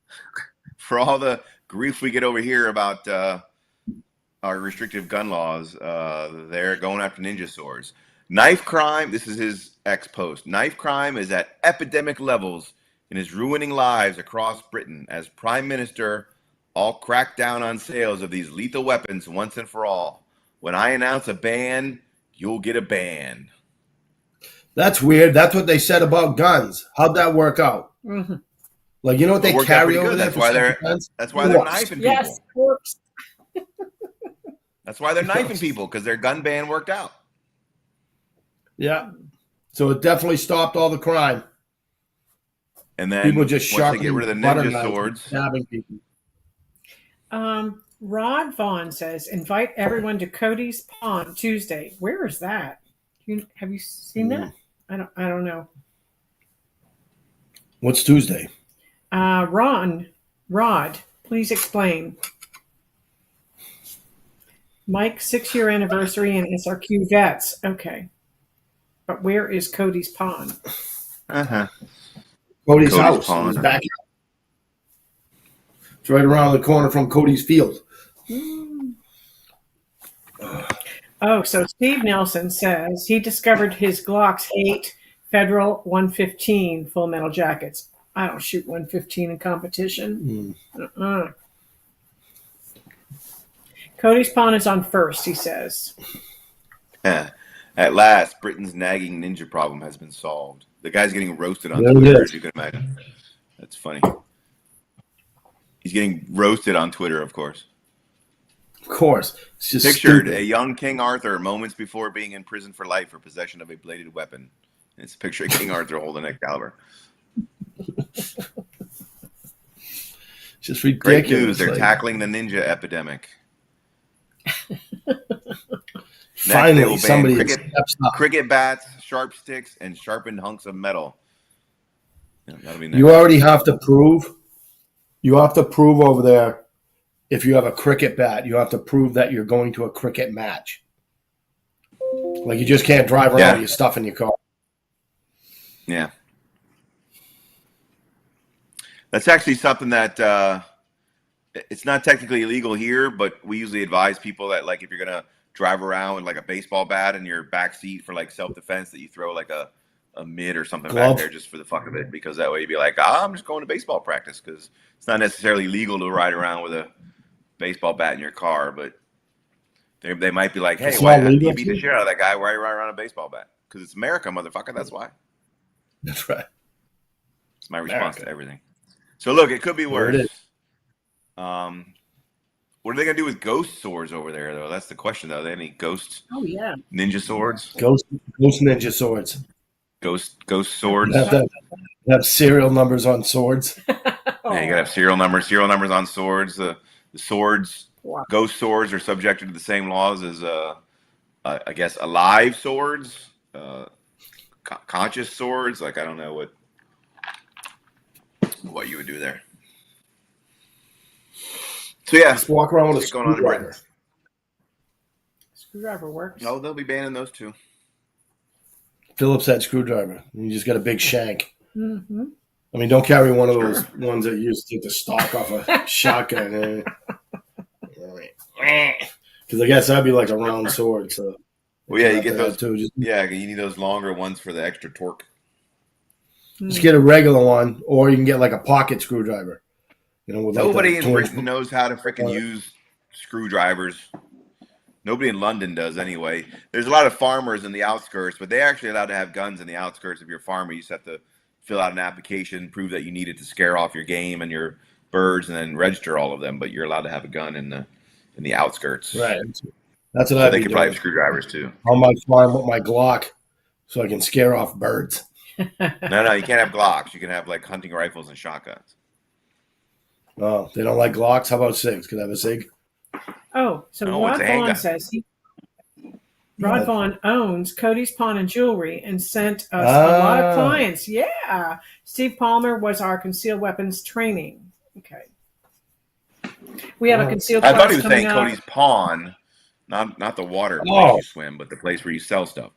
Speaker 2: For all the grief we get over here about our restrictive gun laws, they're going after ninja swords. Knife crime, this is his ex-post. Knife crime is at epidemic levels and is ruining lives across Britain as Prime Minister all crack down on sales of these lethal weapons once and for all. When I announce a ban, you'll get a ban.
Speaker 1: That's weird. That's what they said about guns. How'd that work out?
Speaker 3: Mm-hmm.
Speaker 1: Like, you know what they carry over there?
Speaker 2: That's why they're knifing people.
Speaker 3: Yes, corpse.
Speaker 2: That's why they're knifing people, because their gun ban worked out.
Speaker 1: Yeah. So it definitely stopped all the crime.
Speaker 2: And then
Speaker 1: people just
Speaker 2: once they get rid of the ninja swords,
Speaker 1: stabbing people.
Speaker 3: Rod Vaughn says, invite everyone to Cody's Pond Tuesday. Where is that? Have you seen that? I don't know.
Speaker 1: What's Tuesday?
Speaker 3: Rod, please explain. Mike's 6-year anniversary and SRQ vets. Okay. But where is Cody's Pond?
Speaker 1: Cody's house. His backyard. It's right around the corner from Cody's field.
Speaker 3: Oh, so Steve Nelson says he discovered his Glock's 8 Federal 115 full metal jackets. I don't shoot 115 in competition. Cody's Pond is on first, he says.
Speaker 2: At last, Britain's nagging ninja problem has been solved. The guy's getting roasted on Twitter, as you can imagine. That's funny. He's getting roasted on Twitter, of course.
Speaker 1: Of course. It's just
Speaker 2: pictured
Speaker 1: stupid.
Speaker 2: A young King Arthur moments before being in prison for life for possession of a bladed weapon. And it's a picture of King Arthur holding a caliber.
Speaker 1: Just ridiculous.
Speaker 2: Great news. They're tackling the ninja epidemic.
Speaker 1: Finally, somebody
Speaker 2: cricket bats, sharp sticks, and sharpened hunks of metal. Yeah, that'll be next.
Speaker 1: You already have to prove. You have to prove over there. If you have a cricket bat, you have to prove that you're going to a cricket match. Like you just can't drive around with your stuff in your car.
Speaker 2: Yeah. That's actually something that it's not technically illegal here, but we usually advise people that, like, if you're going to drive around with like a baseball bat in your back seat for like self-defense, that you throw like a mitt or something
Speaker 1: Glove.
Speaker 2: back there just for the fuck of it, because that way you'd be like, I'm just going to baseball practice, because it's not necessarily legal to ride around with a baseball bat in your car, but they might be like, hey,
Speaker 1: It's
Speaker 2: why
Speaker 1: not
Speaker 2: you
Speaker 1: legal,
Speaker 2: beat the
Speaker 1: too?
Speaker 2: shit out of that guy? Why are you riding around a baseball bat? Because it's America, motherfucker. That's why.
Speaker 1: That's right.
Speaker 2: It's my response
Speaker 1: America.
Speaker 2: to everything. So look, it could be
Speaker 1: There it
Speaker 2: worse.
Speaker 1: is.
Speaker 2: What are they gonna do with ghost swords over there, though? That's the question, though. Are they any ghost
Speaker 3: Oh yeah.
Speaker 2: ninja swords?
Speaker 1: Ghost ninja swords.
Speaker 2: Ghost swords?
Speaker 1: You have to have serial numbers on swords.
Speaker 2: Yeah, you gotta have serial numbers on swords. The swords,
Speaker 3: Wow.
Speaker 2: ghost swords, are subjected to the same laws as I guess alive swords, conscious swords. Like, I don't know what you would do there. So yeah,
Speaker 1: Just walk around with a
Speaker 2: what's going on in Britain?
Speaker 1: screwdriver.
Speaker 3: Screwdriver works.
Speaker 2: No, they'll be banning those too.
Speaker 1: Phillips head screwdriver. You just got a big shank.
Speaker 3: Mm-hmm.
Speaker 1: I mean, don't carry one of those ones that you used to take the stock off a shotgun. Because I guess that'd be like a round sword. So,
Speaker 2: Well, yeah, you get those
Speaker 1: too. Just
Speaker 2: Yeah, you need those longer ones for the extra torque.
Speaker 1: get a regular one, or you can get like a pocket screwdriver. You know, with like
Speaker 2: Nobody
Speaker 1: the
Speaker 2: in Britain knows how to freaking use screwdrivers. Nobody in London does anyway. There's a lot of farmers in the outskirts, but they actually allowed to have guns in the outskirts. If you're a farmer, you just have to fill out an application, prove that you need it to scare off your game and your birds, and then register all of them. But you're allowed to have a gun in the outskirts.
Speaker 1: Right. That's what
Speaker 2: So
Speaker 1: I'd
Speaker 2: they
Speaker 1: be
Speaker 2: could probably
Speaker 1: doing.
Speaker 2: have screwdrivers too.
Speaker 1: On my farm with my Glock, so I can scare off birds.
Speaker 2: No, you can't have Glocks. You can have like hunting rifles and shotguns.
Speaker 1: Oh, they don't like Glocks? How about SIGs? Could I have a SIG?
Speaker 3: Oh, so
Speaker 2: No,
Speaker 3: Rod
Speaker 2: it's a
Speaker 3: Vaughn
Speaker 2: handgun.
Speaker 3: says
Speaker 1: Yeah.
Speaker 3: Rod Vaughn owns Cody's Pawn and Jewelry and sent us a lot of clients. Yeah. Steve Palmer was our concealed weapons training. Okay. We have a concealed
Speaker 2: I
Speaker 3: class
Speaker 2: thought he was
Speaker 3: coming
Speaker 2: saying
Speaker 3: up.
Speaker 2: Cody's Pawn, not the water place
Speaker 1: Oh.
Speaker 2: you swim, but the place where you sell stuff.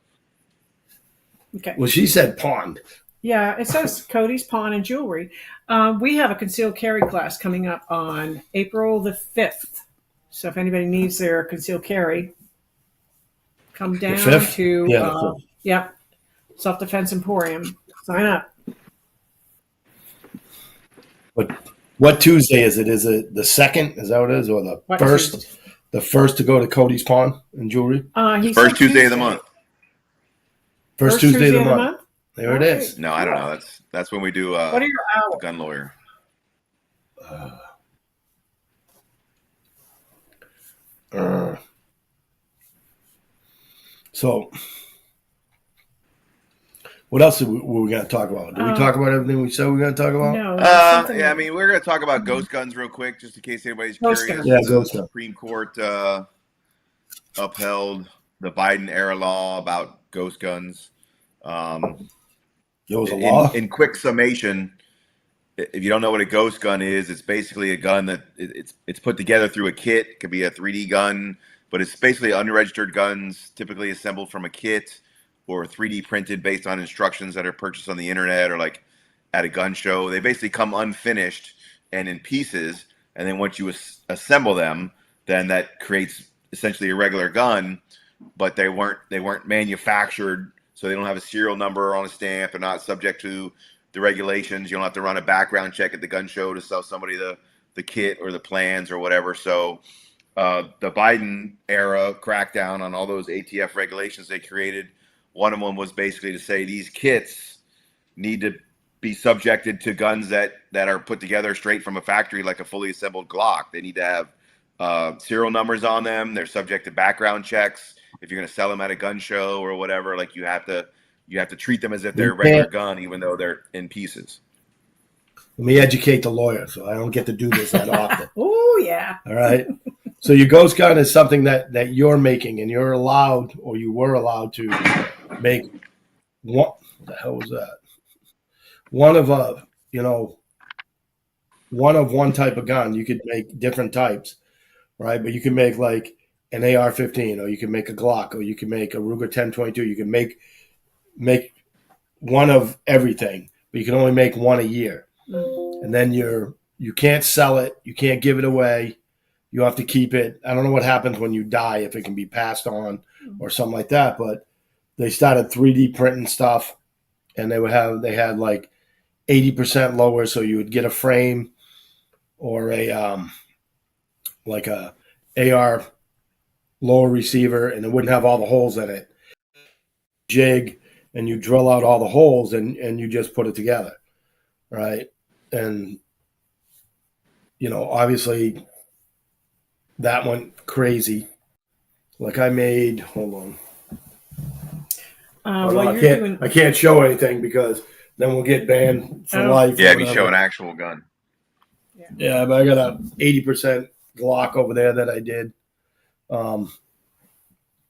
Speaker 3: Okay.
Speaker 1: Well, she said pond.
Speaker 3: Yeah, it says Cody's Pawn and Jewelry. We have a concealed carry class coming up on April the 5th. So if anybody needs their concealed carry, come down
Speaker 1: 5th?
Speaker 3: to
Speaker 1: Yeah, the 5th.
Speaker 3: Self-Defense Emporium. Sign up.
Speaker 1: But what Tuesday is it? Is it the 2nd? Is that what it is? Or the
Speaker 3: What
Speaker 1: 1st?
Speaker 3: Tuesday?
Speaker 1: The 1st to go to Cody's Pawn and Jewelry?
Speaker 3: He
Speaker 2: First
Speaker 3: said
Speaker 2: Tuesday of the month.
Speaker 1: First Tuesday of the month. There it
Speaker 3: All
Speaker 1: is.
Speaker 2: No, I don't know. That's when we do
Speaker 3: What are your hours?
Speaker 2: gun lawyer.
Speaker 1: So, what else were we going to talk about? Did we talk about everything we said we were going to talk about?
Speaker 3: No. there's something-
Speaker 2: Yeah, I mean, we're going to talk about ghost guns real quick, just in case anybody's
Speaker 3: Ghost
Speaker 2: curious.
Speaker 3: guns.
Speaker 1: Yeah,
Speaker 2: The
Speaker 1: ghost guns.
Speaker 2: Supreme Court upheld the Biden era law about ghost guns.
Speaker 1: There was a law?
Speaker 2: In quick summation, if you don't know what a ghost gun is, it's basically a gun that it's put together through a kit. It could be a 3D gun, but it's basically unregistered guns, typically assembled from a kit or 3D printed based on instructions that are purchased on the internet or like at a gun show. They basically come unfinished and in pieces, and then once you assemble them, then that creates essentially a regular gun, but they weren't manufactured, so they don't have a serial number on a stamp. They're not subject to the regulations. You don't have to run a background check at the gun show to sell somebody the kit or the plans or whatever. So the Biden era crackdown on all those ATF regulations they created, one of them was basically to say these kits need to be subjected to guns that are put together straight from a factory, like a fully assembled Glock. They need to have serial numbers on them. They're subject to background checks. If you're going to sell them at a gun show or whatever, like you have to treat them as if they're a regular gun, even though they're in pieces.
Speaker 1: Let me educate the lawyer, so I don't get to do this that often.
Speaker 3: Oh, yeah.
Speaker 1: All right. So your ghost gun is something that you're making, and you're allowed, or you were allowed to make. What the hell was that? one of one type of gun. You could make different types, right? But you can make like an AR-15, or you can make a Glock, or you can make a Ruger 1022. You can make one of everything, but you can only make one a year. And then you can't sell it, you can't give it away. You have to keep it. I don't know what happens when you die, if it can be passed on or something like that, but they started 3D printing stuff, and they had like 80% lower, so you would get a frame or a like a AR lower receiver, and it wouldn't have all the holes in it. Jig, and you drill out all the holes, and you just put it together, right? And obviously that went crazy. Like I made, hold on. I can't show anything because then we'll get banned for life.
Speaker 2: Yeah, if you show an actual gun.
Speaker 1: Yeah, but I got a 80% Glock over there that I did.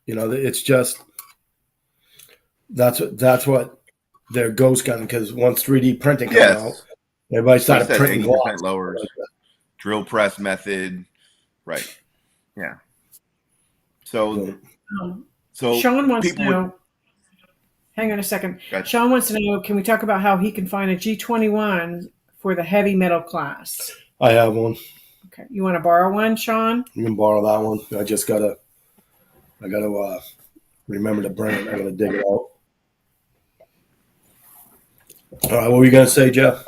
Speaker 1: It's just that's what their ghost gun, because once 3D printing came out, everybody started printing Glocks.
Speaker 2: Lowers, drill press method, right? Yeah. So
Speaker 3: Sean wants to know. Hang on a second.
Speaker 2: Gotcha.
Speaker 3: Sean wants to know, can we talk about how he can find a G21 for the heavy metal class?
Speaker 1: I have one.
Speaker 3: Okay. You want to borrow one, Sean?
Speaker 1: You can borrow that one. I gotta remember to bring it. I gotta dig it out. All right, what were you gonna say, Jeff?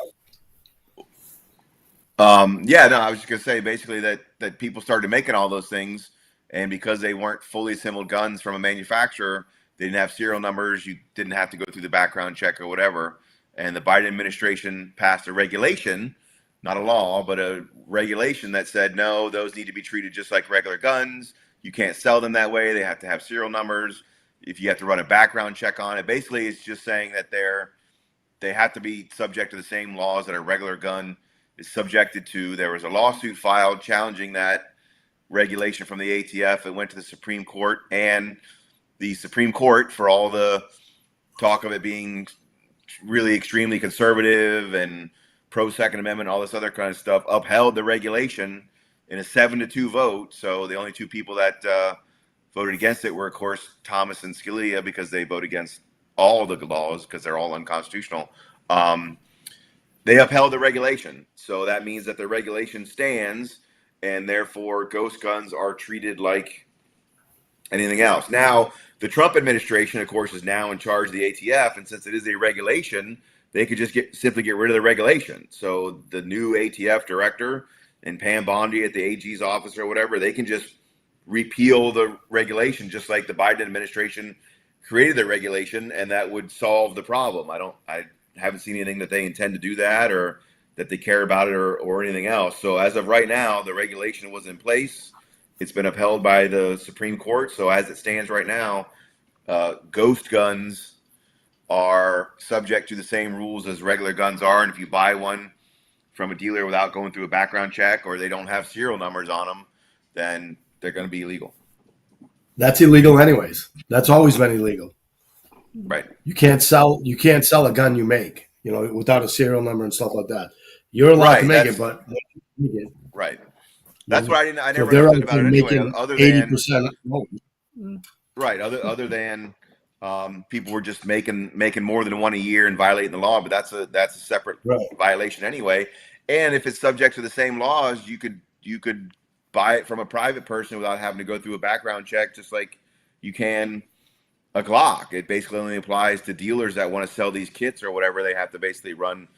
Speaker 2: Yeah, no, I was just gonna say basically that people started making all those things, and because they weren't fully assembled guns from a manufacturer, they didn't have serial numbers. You didn't have to go through the background check or whatever. And the Biden administration passed a regulation, not a law, but a regulation that said, no, those need to be treated just like regular guns. You can't sell them that way. They have to have serial numbers. If you have to run a background check on it, basically it's just saying that they have to be subject to the same laws that a regular gun is subjected to. There was a lawsuit filed challenging that regulation from the ATF. It went to the Supreme Court, and the Supreme Court, for all the talk of it being really extremely conservative and pro Second Amendment, all this other kind of stuff, upheld the regulation in a 7-2 vote. So the only two people that voted against it were, of course, Thomas and Scalia, because they vote against all the laws because they're all unconstitutional. They upheld the regulation. So that means that the regulation stands, and therefore ghost guns are treated like anything else. Now, the Trump administration, of course, is now in charge of the ATF, and since it is a regulation, they could just simply get rid of the regulation. So the new ATF director and Pam Bondi at the AG's office or whatever, they can just repeal the regulation, just like the Biden administration created the regulation, and that would solve the problem. I haven't seen anything that they intend to do that, or that they care about it, or anything else. So as of right now, the regulation was in place. It's been upheld by the Supreme Court. So as it stands right now, ghost guns are subject to the same rules as regular guns are. And if you buy one from a dealer without going through a background check, or they don't have serial numbers on them, then they're going to be illegal.
Speaker 1: That's illegal anyways. That's always been illegal.
Speaker 2: Right.
Speaker 1: You can't sell a gun you make, without a serial number and stuff like that. You're allowed to make it, but
Speaker 2: right. That's what I never
Speaker 1: so
Speaker 2: understood about it anyway. Other than
Speaker 1: 80%.
Speaker 2: Right. Other than people were just making more than one a year and violating the law, but that's a separate violation anyway. And if it's subject to the same laws, you could buy it from a private person without having to go through a background check, just like you can a Glock. It basically only applies to dealers that want to sell these kits or whatever. They have to basically run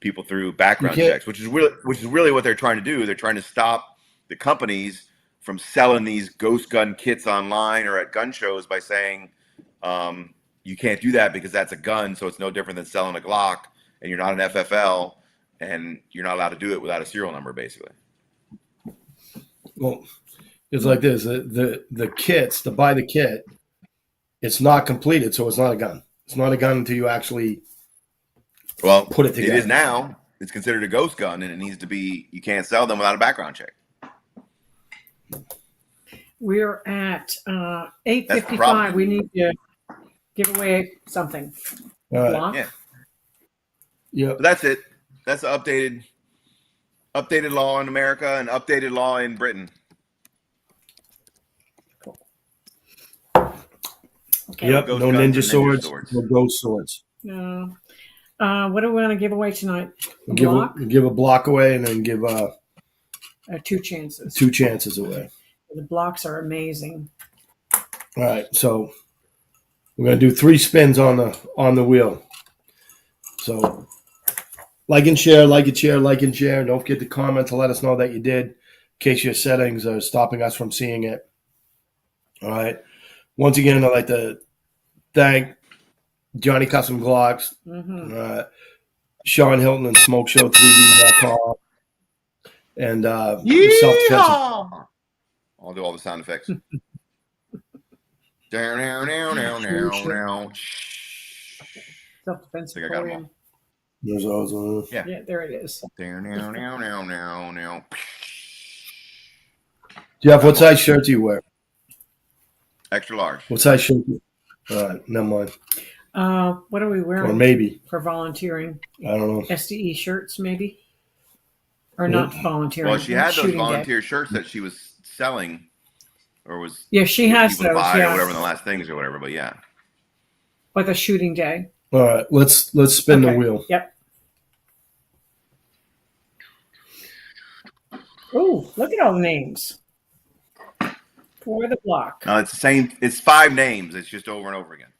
Speaker 2: people through background checks, which is really what they're trying to do. They're trying to stop the companies from selling these ghost gun kits online or at gun shows by saying you can't do that because that's a gun, so it's no different than selling a Glock, and you're not an FFL, and you're not allowed to do it without a serial number, basically.
Speaker 1: Well, it's like this: the kits, to buy the kit, it's not completed, so it's not a gun. It's not a gun until you actually put it together.
Speaker 2: It is now. It's considered a ghost gun, and it needs to be. You can't sell them without a background check.
Speaker 3: We're at 8:55. We need to give away something.
Speaker 1: All right.
Speaker 2: Yeah.
Speaker 1: Yep.
Speaker 2: But that's it. That's the updated law in America and updated law in Britain.
Speaker 3: Okay.
Speaker 1: Yep.
Speaker 2: Ghost
Speaker 1: No
Speaker 2: guns
Speaker 1: ninja
Speaker 2: and
Speaker 1: swords. No ghost swords.
Speaker 3: No. What do we want to give away tonight? A
Speaker 1: Give
Speaker 3: block?
Speaker 1: a block away, and then give
Speaker 3: 2 chances.
Speaker 1: 2 chances away.
Speaker 3: The blocks are amazing.
Speaker 1: All right. So we're gonna do 3 spins on the wheel. So like and share, like and share, like and share. Don't forget to comment to let us know that you did, in case your settings are stopping us from seeing it. All right. Once again, I'd like to thank Johnny Custom Glocks, Sean Hilton and SmokeShow3D.com, and self-defense.
Speaker 2: I'll do all the sound effects. Now.
Speaker 3: Self-defense
Speaker 2: I think I got 'em
Speaker 3: emporium.
Speaker 1: There's those.
Speaker 3: Yeah, there it is.
Speaker 2: Now.
Speaker 1: Jeff, what size shirt do you wear?
Speaker 2: Extra large.
Speaker 1: What size shirt? All right, never mind.
Speaker 3: What are we
Speaker 1: Or
Speaker 3: wearing
Speaker 1: maybe.
Speaker 3: for volunteering?
Speaker 1: I don't know.
Speaker 3: SDE shirts, maybe? Or not volunteering?
Speaker 2: Well, she had those
Speaker 3: shooting
Speaker 2: volunteer
Speaker 3: day.
Speaker 2: shirts that she was selling, or was
Speaker 3: Yeah, she
Speaker 2: getting
Speaker 3: has
Speaker 2: people to
Speaker 3: those.
Speaker 2: buy
Speaker 3: Yeah,
Speaker 2: or whatever in the last things or whatever. But yeah,
Speaker 3: like a shooting day.
Speaker 1: All right, let's spin the
Speaker 3: Okay.
Speaker 1: wheel.
Speaker 3: Yep. Oh, look at all the names for the block.
Speaker 2: no, it's the same. It's 5 names. It's just over and over again.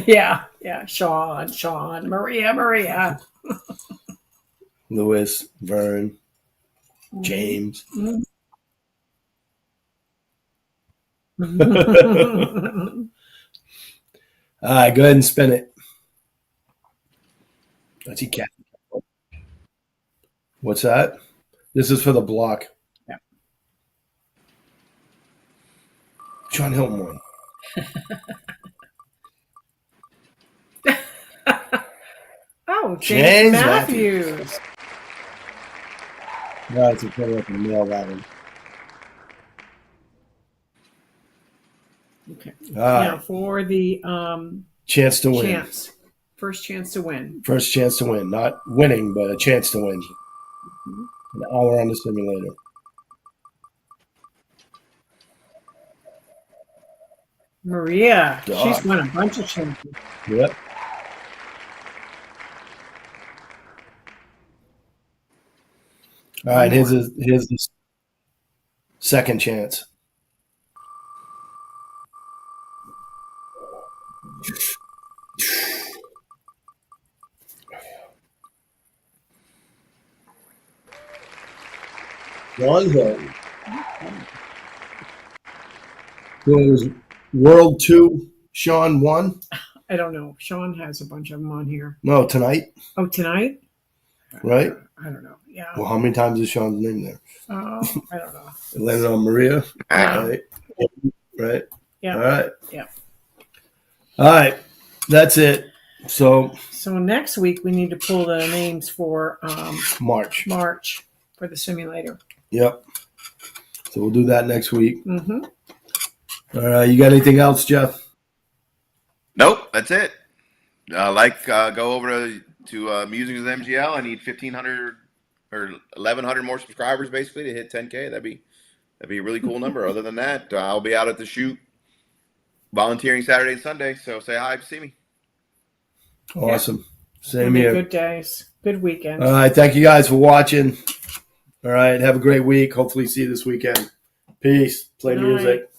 Speaker 3: Yeah. Sean, Maria.
Speaker 1: Lewis, Vern, James. All right, go ahead and spin it. I see cat. What's that? This is for the block.
Speaker 3: Yeah.
Speaker 1: John Hilton won.
Speaker 3: Oh,
Speaker 1: James
Speaker 3: James Matthews.
Speaker 1: No, it's a put up in the mail that one.
Speaker 3: Okay.
Speaker 1: All right.
Speaker 3: Now for the
Speaker 1: Chance to win.
Speaker 3: First chance to win.
Speaker 1: First chance to win. Not winning, but a chance to win. An hour on the simulator.
Speaker 3: Maria.
Speaker 1: God.
Speaker 3: She's won a bunch of chances.
Speaker 1: Yep. All right, here's the second chance. One hole. So it was World 2, Sean 1?
Speaker 3: I don't know. Sean has a bunch of them on here.
Speaker 1: No, tonight,
Speaker 3: Oh, tonight?
Speaker 1: right?
Speaker 3: I don't know. Yeah.
Speaker 1: Well, how many times is Sean's name there?
Speaker 3: I don't know.
Speaker 1: It landed on Maria,
Speaker 3: Yeah.
Speaker 1: right? Right?
Speaker 3: Yeah.
Speaker 1: All right.
Speaker 3: Yeah.
Speaker 1: All right. That's it. So,
Speaker 3: So next week we need to pull the names for
Speaker 1: March.
Speaker 3: March for the simulator.
Speaker 1: Yep. So we'll do that next week.
Speaker 3: Mm-hmm.
Speaker 1: All right. You got anything else, Jeff?
Speaker 2: Nope, that's it. Go over to Musings with MGL. I need 1,500 or 1,100 more subscribers basically to hit 10K. That'd be a really cool number. Other than that, I'll be out at the shoot volunteering Saturday and Sunday. So say hi, see me.
Speaker 1: Awesome.
Speaker 3: It'll
Speaker 1: Same
Speaker 3: be
Speaker 1: here.
Speaker 3: good days. Good weekend.
Speaker 1: All right. Thank you guys for watching. All right. Have a great week. Hopefully see you this weekend. Peace. Play
Speaker 3: Good night.
Speaker 1: music.